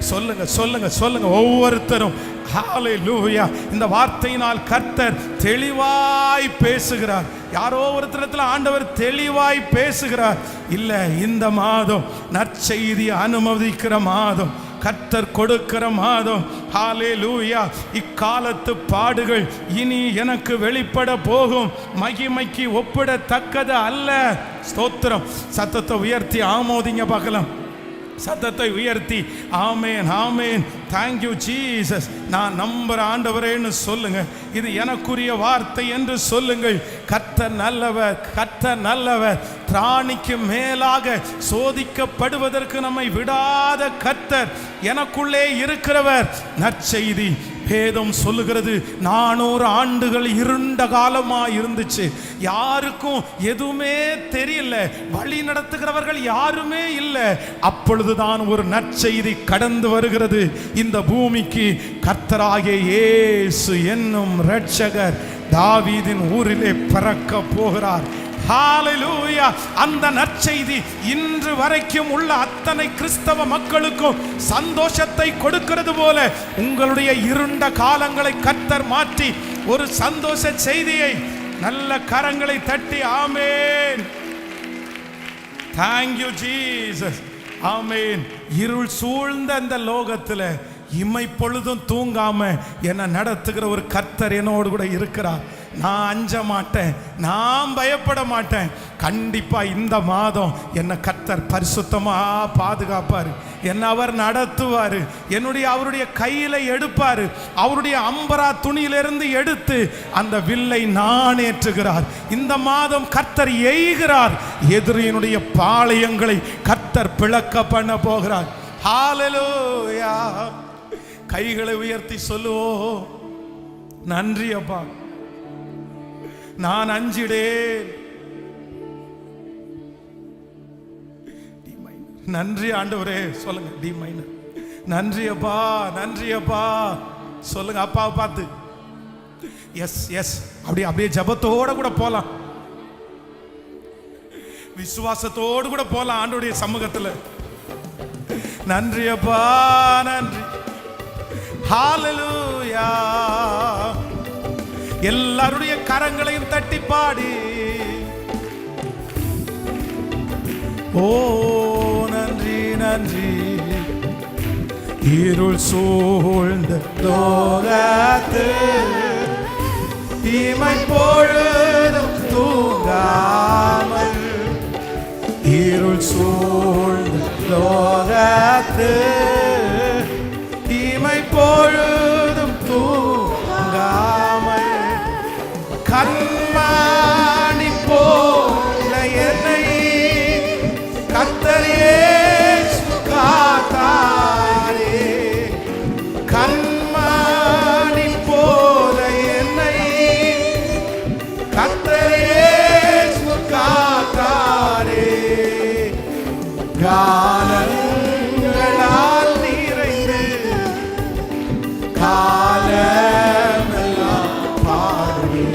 சொல்லுங்க, சொல்லுங்க, சொல்லுங்க ஒவ்வொருத்தரும். ஹல்லேலூயா. இந்த வார்த்தையினால் கர்த்தர் தெளிவாய் பேசுகிறார். யாரோ ஒருத்தரத்தில் ஆண்டவர் தெளிவாய் பேசுகிறார். இல்ல, இந்த மாதம் நற்செய்தி அனுமதிக்கிற மாதம், கர்த்தர் கொடுக்கிற மாதம். ஹல்லேலூயா. இக்காலத்து பாடுகள் இனி எனக்கு வெளிப்பட போகும் மகிமைக்கு ஒப்பிடத்தக்கது அல்ல. ஸ்தோத்திரம். சத்தத்தை உயர்த்தி ஆமோதிங்க பார்க்கலாம். சத்தத்தை உயர்த்தி ஆமென், ஆமென், தேங்க்யூ ஜீசஸ், நான் நம்புற ஆண்டவரேன்னு சொல்லுங்க. இது எனக்குரிய வார்த்தை என்று சொல்லுங்கள். கர்த்தர் நல்லவர், கர்த்தர் நல்லவர். திராணிக்கு மேலாக சோதிக்கப்படுவதற்கு நம்மை விடாத கர்த்தர், எனக்குள்ளே இருக்கிறவர். நற்செய்தி வேதம் சொல்லுகிறது 400 ஆண்டுகள் இருண்ட காலமா இருந்துச்சு. யாருக்கும் எதுவுமே தெரியல, வழி நடத்துகிறவர்கள் யாருமே இல்லை. அப்பொழுதுதான் ஒரு நற்செய்தி கடந்து வருகிறது. இந்த பூமிக்கு கர்த்தராகிய இயேசு என்னும் இரட்சகர் தாவீதின் ஊரிலே பிறக்க போகிறார். ஹalleluya. அந்த நற்செய்தி இன்று வரைக்கும் உள்ள அத்தனை கிறிஸ்தவ மக்களுக்கும் சந்தோஷத்தை கொடுக்கிறது போல உங்களுடைய இருண்ட காலங்களை கர்த்தர் மாற்றி ஒரு சந்தோஷ செய்தியை நல்ல கரங்களை தட்டி ஆமென். Thank you Jesus. ஆமென். இருள் சூழ்ந்த அந்த லோகத்தில் இமை பொழுதும் தூங்காம என்னை நடத்துகிற ஒரு கர்த்தர் என்னோடு கூட இருக்கிறார். நான் அஞ்ச மாட்டேன், நான் பயப்பட மாட்டேன். கண்டிப்பா இந்த மாதம் என்னை கர்த்தர் பரிசுத்தமா பாதுகாப்பாரு, என்னை அவர் நடத்துவாரு, அவருடைய கையில எடுப்பாரு, அவருடைய அம்பரா துணியிலிருந்து எடுத்து அந்த வில்லை நான் ஏற்றுகிறார். இந்த மாதம் கர்த்தர் எய்கிறார். எதிரியினுடைய பாளையங்களை கர்த்தர் பிளக்க பண்ண போகிறார். ஹalleluya. கைகளை உயர்த்தி சொல்லுவோம், நன்றி அப்பா, நான் அஞ்சிடேன். நன்றி ஆண்டவரே சொல்லுங்க. D minor. நன்றி அப்பா, நன்றி அப்பா சொல்லுங்க அப்பாவை பார்த்து. Yes yes. அப்படியே ஜபத்தோட கூட போலாம், விசுவாசத்தோடு கூட போலாம் ஆண்டவருடைய சமூகத்தில். நன்றி அப்பா, நன்றி. ஹalleluya. எல்லாருடைய கரங்களையும் தட்டி பாடி ஓ நன்றி நன்றி. இருள் சூழ்ந்த லோகத்து இமை பொழுதும் தூங்காமல், இருள் சூழ்ந்த லோகத்து இமை பொழுதும் தூங்காமல், கண்மணி போல என்னை கர்த்தர் இயேசு காத்தாரே. கண்மணி போல என்னை கர்த்தர் இயேசு காத்தாரே. காலங்களால் நிறைந்து காலமெல்லாம் பாடுவே,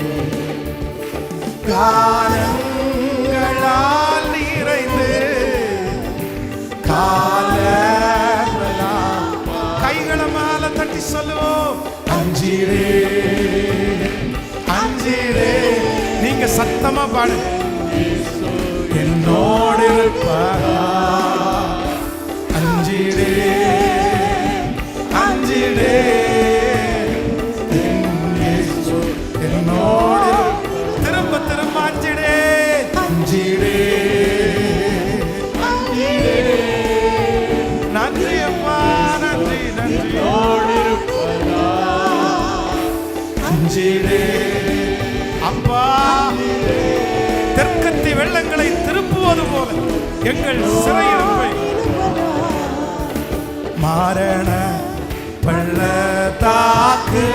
காலங்களால் நிறைந்து காலமெல்லாம். கைகளை மேல தட்டி சொல்லுவோம், அஞ்சிரே அஞ்சிரே. நீங்க சத்தமா பாடு, என்னோடு இருப்பாரா. அஞ்சிரே அஞ்சிரே, என்னோடு திரும்ப திரும்ப அஞ்சிரே அஞ்சிரே அஞ்சிரே. நன்றி அப்பா, நன்றி நன்றி. அஞ்சிரே அப்பா. தெற்கத்தி வெள்ளங்களை திருப்புவது போல எங்கள் சிறையிருப்பை மரண பள்ளத்தாக்கு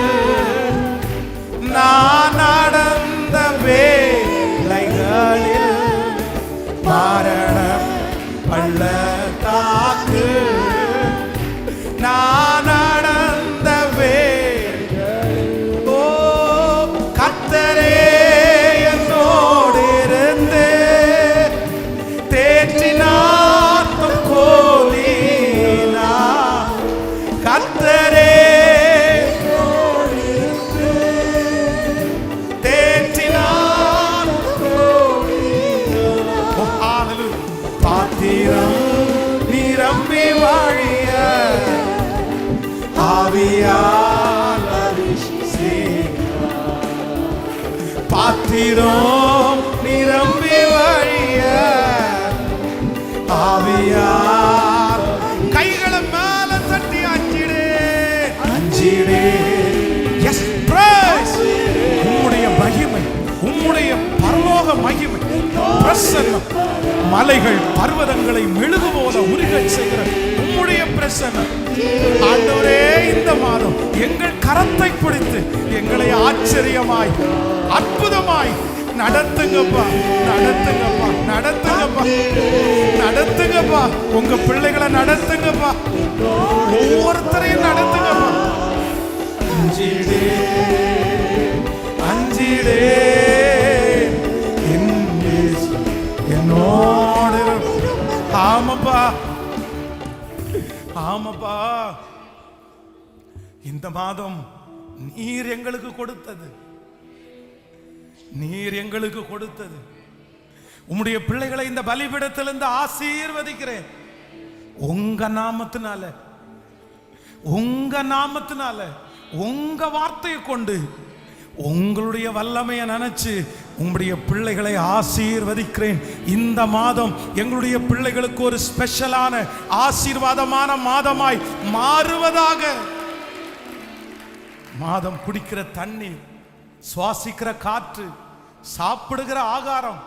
நான் நடந்த வேளைகளில், மரண பள்ளத்தாக்கு நான் நடந்த வேளைகளில், ஓ கர்த்தரே என்னோடு இருந்து தேற்றினார் கோலினா. கர்த்தரே தேற்றினார் பாத்திரம் நிரம்பி வாழிய ஆவியால் பாத்திரம் நிரம்பி வாழிய ஆவியால். கைகளை மேல தட்டி அஞ்சிடே அஞ்சிடே. S price. உம்முடைய மகிமை, உம்முடைய பரலோக மகிமை பிரசன்னம் மலைகள் பர்வதங்களை மெழுகு போல உருகச் செய்கிற உம்முடைய பிரசன்னம். ஆண்டவரே, இந்த மாதம் எங்கள் கரத்தை பிடித்து எங்களை ஆச்சரியமாய் அற்புதமாய் நடத்துங்கப்பா, நடத்துங்கப்பா, நடத்துங்கப்பா, நடத்துங்கப்பா. உங்க பிள்ளைகளை நடத்துங்கப்பா, ஒவ்வொருத்தரையும் நடத்துங்கப்பா. அஞ்சிடே அஞ்சிடே என்னோடு. ஆமாப்பா, ஆமாப்பா. இந்த மாதம் நீர் எங்களுக்கு கொடுத்தது, நீர் எங்களுக்கு கொடுத்தது. உம்முடைய பிள்ளைகளை இந்த பலிபீடத்திலிருந்து ஆசீர்வதிக்கிறேன். உங்க நாமத்தினால, உங்க நாமத்தினால, உங்க வார்த்தையை கொண்டு உங்களுடைய வல்லமையை நினைச்சு உங்களுடைய பிள்ளைகளை ஆசீர்வதிக்கிறேன். இந்த மாதம் எங்களுடைய பிள்ளைகளுக்கு ஒரு ஸ்பெஷலான ஆசீர்வாதமான மாதமாய் மாறுவதாக. மாதம் குடிக்கிற தண்ணீர், சுவாசிக்கிற காற்று, சாப்பிடுகிற ஆகாரம்,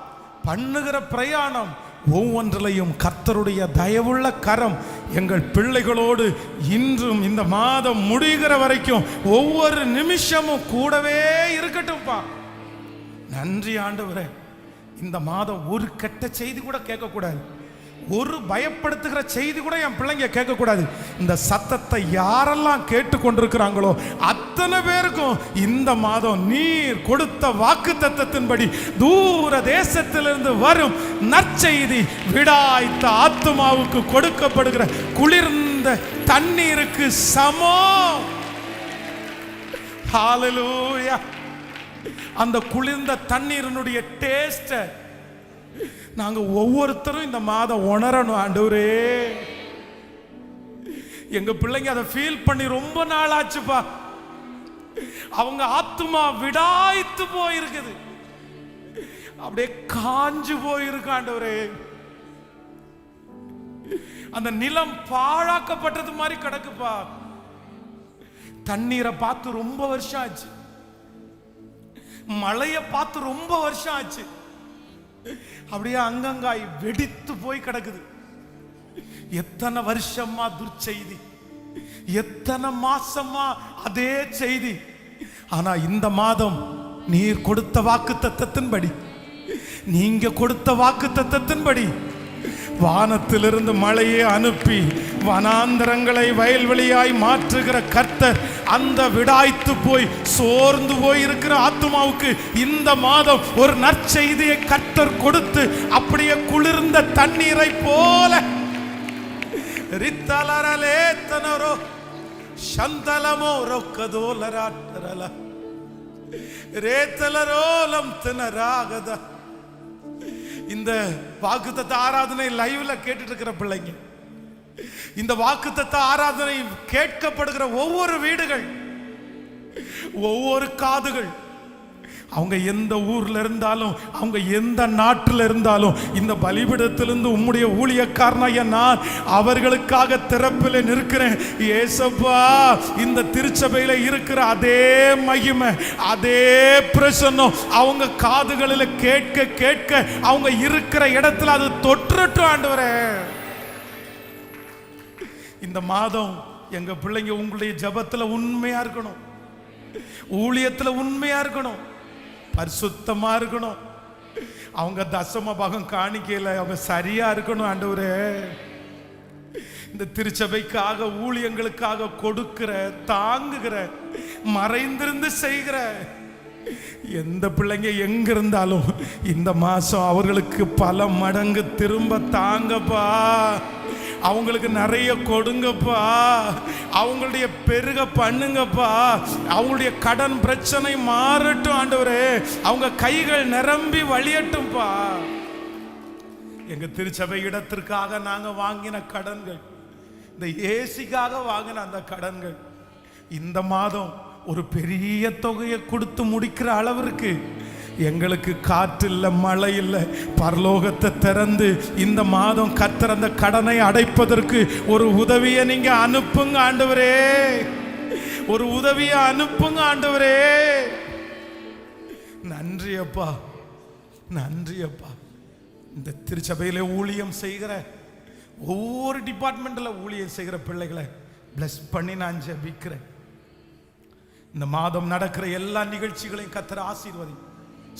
பண்ணுகிற பிரயாணம், ஒவ்வொன்றிலையும் கர்த்தருடைய தயவுள்ள கரம் எங்கள் பிள்ளைகளோடு இன்றும் இந்த மாதம் முடிகிற வரைக்கும் ஒவ்வொரு நிமிஷமும் கூடவே இருக்கட்டும்பா. நன்றி ஆண்டவரே. இந்த மாதம் ஒரு கெட்ட செய்தி கூட கேட்கக்கூடாது, ஒரு பயப்படுத்துகிற செய்தி கூட என் பிள்ளைங்க கேட்கக்கூடாது. இந்த சத்தத்தை யாரெல்லாம் கேட்டுக்கொண்டிருக்கிறாங்களோ அத்தனை பேருக்கும் இந்த மாதம் நீர் கொடுத்த வாக்கு தத்தத்தின்படி தூர தேசத்திலிருந்து வரும் நற்செய்தி விடாய்த்த ஆத்துமாவுக்கு கொடுக்கப்படுகிற குளிர்ந்த தண்ணீருக்கு சமம். ஹல்லேலூயா. அந்த குளிர்ந்த தண்ணீரினுடைய டேஸ்ட நாங்க ஒவ்வொருத்தரும் இந்த மாதம் உணரணும் ஆண்டவரே. எங்க பிள்ளைங்க அதை ஃபீல் பண்ணி ரொம்ப நாள் ஆச்சுப்பா. அவங்க ஆத்துமா விடாய்த்து போயிருக்குது, அப்படியே காஞ்சு போயிருக்கு ஆண்டவரே. அந்த நிலம் பாழாக்கப்பட்டது மாதிரி கிடக்குப்பா. தண்ணீரை பார்த்து ரொம்ப வருஷம் ஆச்சு, மழையை பார்த்து ரொம்ப வருஷம் ஆச்சு. அப்படியே அங்கங்காய் வெடித்து போய் கிடக்குது. எத்தனை வருஷமா துர்ச்செய்தி, எத்தனை மாசமா அதே செய்தி. ஆனா இந்த மாதம் நீர் கொடுத்த வாக்கு தத்தத்தின்படி, நீங்க கொடுத்த வாக்கு தத்தத்தின்படி வானத்திலிருந்து மழையை அனுப்பி வனாந்தரங்களை வயல்வெளியாய் மாற்றுகிற கர்த்தர் அந்த விடாய்த்து போய் சோர்ந்து போய் இருக்கிற ஆத்துமாவுக்கு இந்த மாதம் ஒரு நற்செய்தியை கர்த்தர் கொடுத்து அப்படியே குளிர்ந்த தண்ணீரை போல ரித்தலரலேத்தனரோ சந்தலமோ ரொக்கதோலராட்டரல ரேத்தலரோலம் தினராகத. இந்த வாக்குத்தத்த ஆராதனை லைவ்ல கேட்டுட்டு இருக்கிற பிள்ளைங்க, இந்த வாக்குத்தத்த ஆராதனை கேட்கப்படுகிற ஒவ்வொரு வீடுகள், ஒவ்வொரு காதுகள், அவங்க எந்த ஊர்ல இருந்தாலும், அவங்க எந்த நாட்டில் இருந்தாலும், இந்த பலிபீடத்திலிருந்து உம்முடைய ஊழியக்காரனாகிய நான் அவர்களுக்காக திறப்பில் நிற்கிறேன். ஏசப்பா, இந்த திருச்சபையில இருக்கிற அதே மகிமை, அதே பிரசன்னம் அவங்க காதுகளில் கேட்க கேட்க அவங்க இருக்கிற இடத்துல அது தொற்றட்டும் ஆண்டவரே. இந்த மாதம் எங்க பிள்ளைங்க உங்களுடைய ஜபத்துல உண்மையா இருக்கணும், ஊழியத்துல உண்மையா இருக்கணும், பரிசுத்தமா இருக்கணும். அவங்க தசம பாகம் காணிக்கையில அவங்க சரியா இருக்கணும் ஆண்டவரே. இந்த திருச்சபைக்காக ஊழியங்களுக்காக கொடுக்கிற, தாங்குகிற, மறைந்திருந்து செய்கிற எந்த பிள்ளைங்க எங்க இருந்தாலும் இந்த மாசம் அவர்களுக்கு பல மடங்கு திரும்ப தாங்கப்பா. அவங்களுக்கு நிறைய கொடுங்கப்பா, அவங்களுடைய பெருக பண்ணுங்கப்பா. அவங்களுடைய கடன் பிரச்சனை மாறட்டும் ஆண்டவரே, அவங்க கைகள் நிரம்பி வழியட்டும்பா. எங்க திருச்சபை இடத்திற்காக நாங்க வாங்கின கடன்கள், இந்த ஏசிக்காக வாங்கின அந்த கடன்கள் இந்த மாதம் ஒரு பெரிய தொகையை கொடுத்து முடிக்கிற அளவிற்கு எங்களுக்கு காற்று இல்லை, மழை இல்லை. பரலோகத்தை திறந்து இந்த மாதம் கர்த்தர் அந்த கடனை அடைப்பதற்கு ஒரு உதவியை நீங்க அனுப்புங்க ஆண்டவரே, ஒரு உதவியை அனுப்புங்க ஆண்டவரே. நன்றி அப்பா, நன்றி அப்பா. இந்த திருச்சபையிலே ஊழியம் செய்கிற ஒவ்வொரு டிபார்ட்மெண்ட்ல ஊழியம் செய்கிற பிள்ளைகளை பிளஸ் பண்ணி நான் ஜெபிக்கிறேன். இந்த மாதம் நடக்கிற எல்லா நிகழ்ச்சிகளையும் கர்த்தர் ஆசீர்வதி.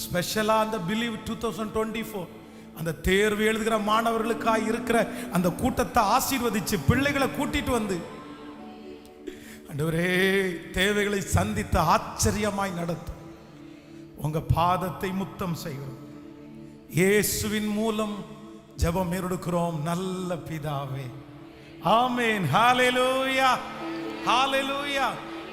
ஸ்பெஷலா அந்த பிலீவ் 2024 அந்த தேர்வு எழுதுகிற மாணவர்களுக்காக இருக்கிற அந்த கூட்டத்தை ஆசீர்வதிச்சு பிள்ளைகளை கூட்டிட்டு வந்து ஆண்டவரே தேவைகளை சந்தித்து ஆச்சரியமாய் நடத்தும். உங்க பாதத்தை முத்தம் செய்கிறோம். இயேசுவின் மூலம் ஜெபம் எடுக்கிறோம் நல்ல பிதாவே, ஆமென். ஹல்லேலூயா, ஹல்லேலூயா.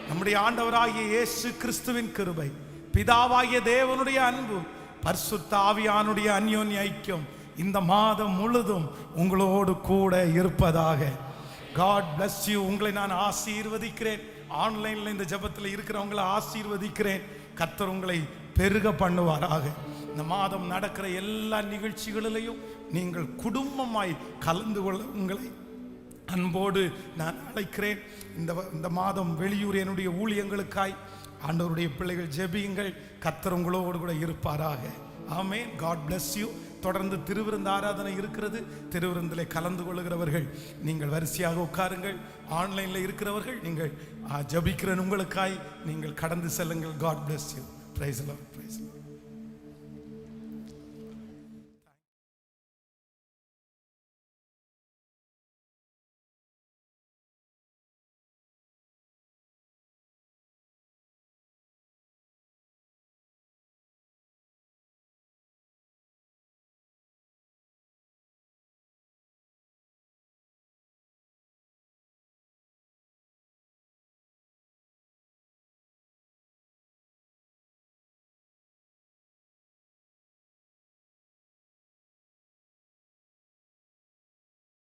நம்முடைய ஆண்டவராகிய இயேசு கிறிஸ்துவின் கிருபை, பிதாவாகிய தேவனுடைய அன்பு, பரிசுத்த ஆவியானுடைய அந்யோன்ய ஐக்கியம் இந்த மாதம் முழுதும் உங்களோடு கூட இருப்பதாக. God bless you. உங்களை நான் ஆசீர்வதிக்கிறேன். ஆன்லைன்ல இந்த ஜெபத்தில் இருக்கிறவங்களை ஆசீர்வதிக்கிறேன். கர்த்தர் உங்களை பெருக பண்ணுவாராக. இந்த மாதம் நடக்கிற எல்லா நிகழ்ச்சிகளிலையும் நீங்கள் குடும்பமாய் கலந்து கொள்ள உங்களை அன்போடு நான் அழைக்கிறேன். இந்த மாதம் வெளியூர் என்னுடைய ஊழியங்களுக்காய் ஆண்டவருடைய பிள்ளைகள் ஜெபியுங்கள். கர்த்தர் உங்களோடு கூட இருப்பாராக. ஆமென். God bless you. தொடர்ந்து திருவிருந்து ஆராதனை இருக்கிறது. திருவிருந்திலே கலந்து கொள்ளுகிறவர்கள் நீங்கள் வரிசையாக உட்காருங்கள். ஆன்லைனில் இருக்கிறவர்கள் நீங்கள் ஜெபிக்கிற உங்களுக்காய் நீங்கள் கடந்து செல்லுங்கள். God bless you. Praise the Lord. Praise the Lord.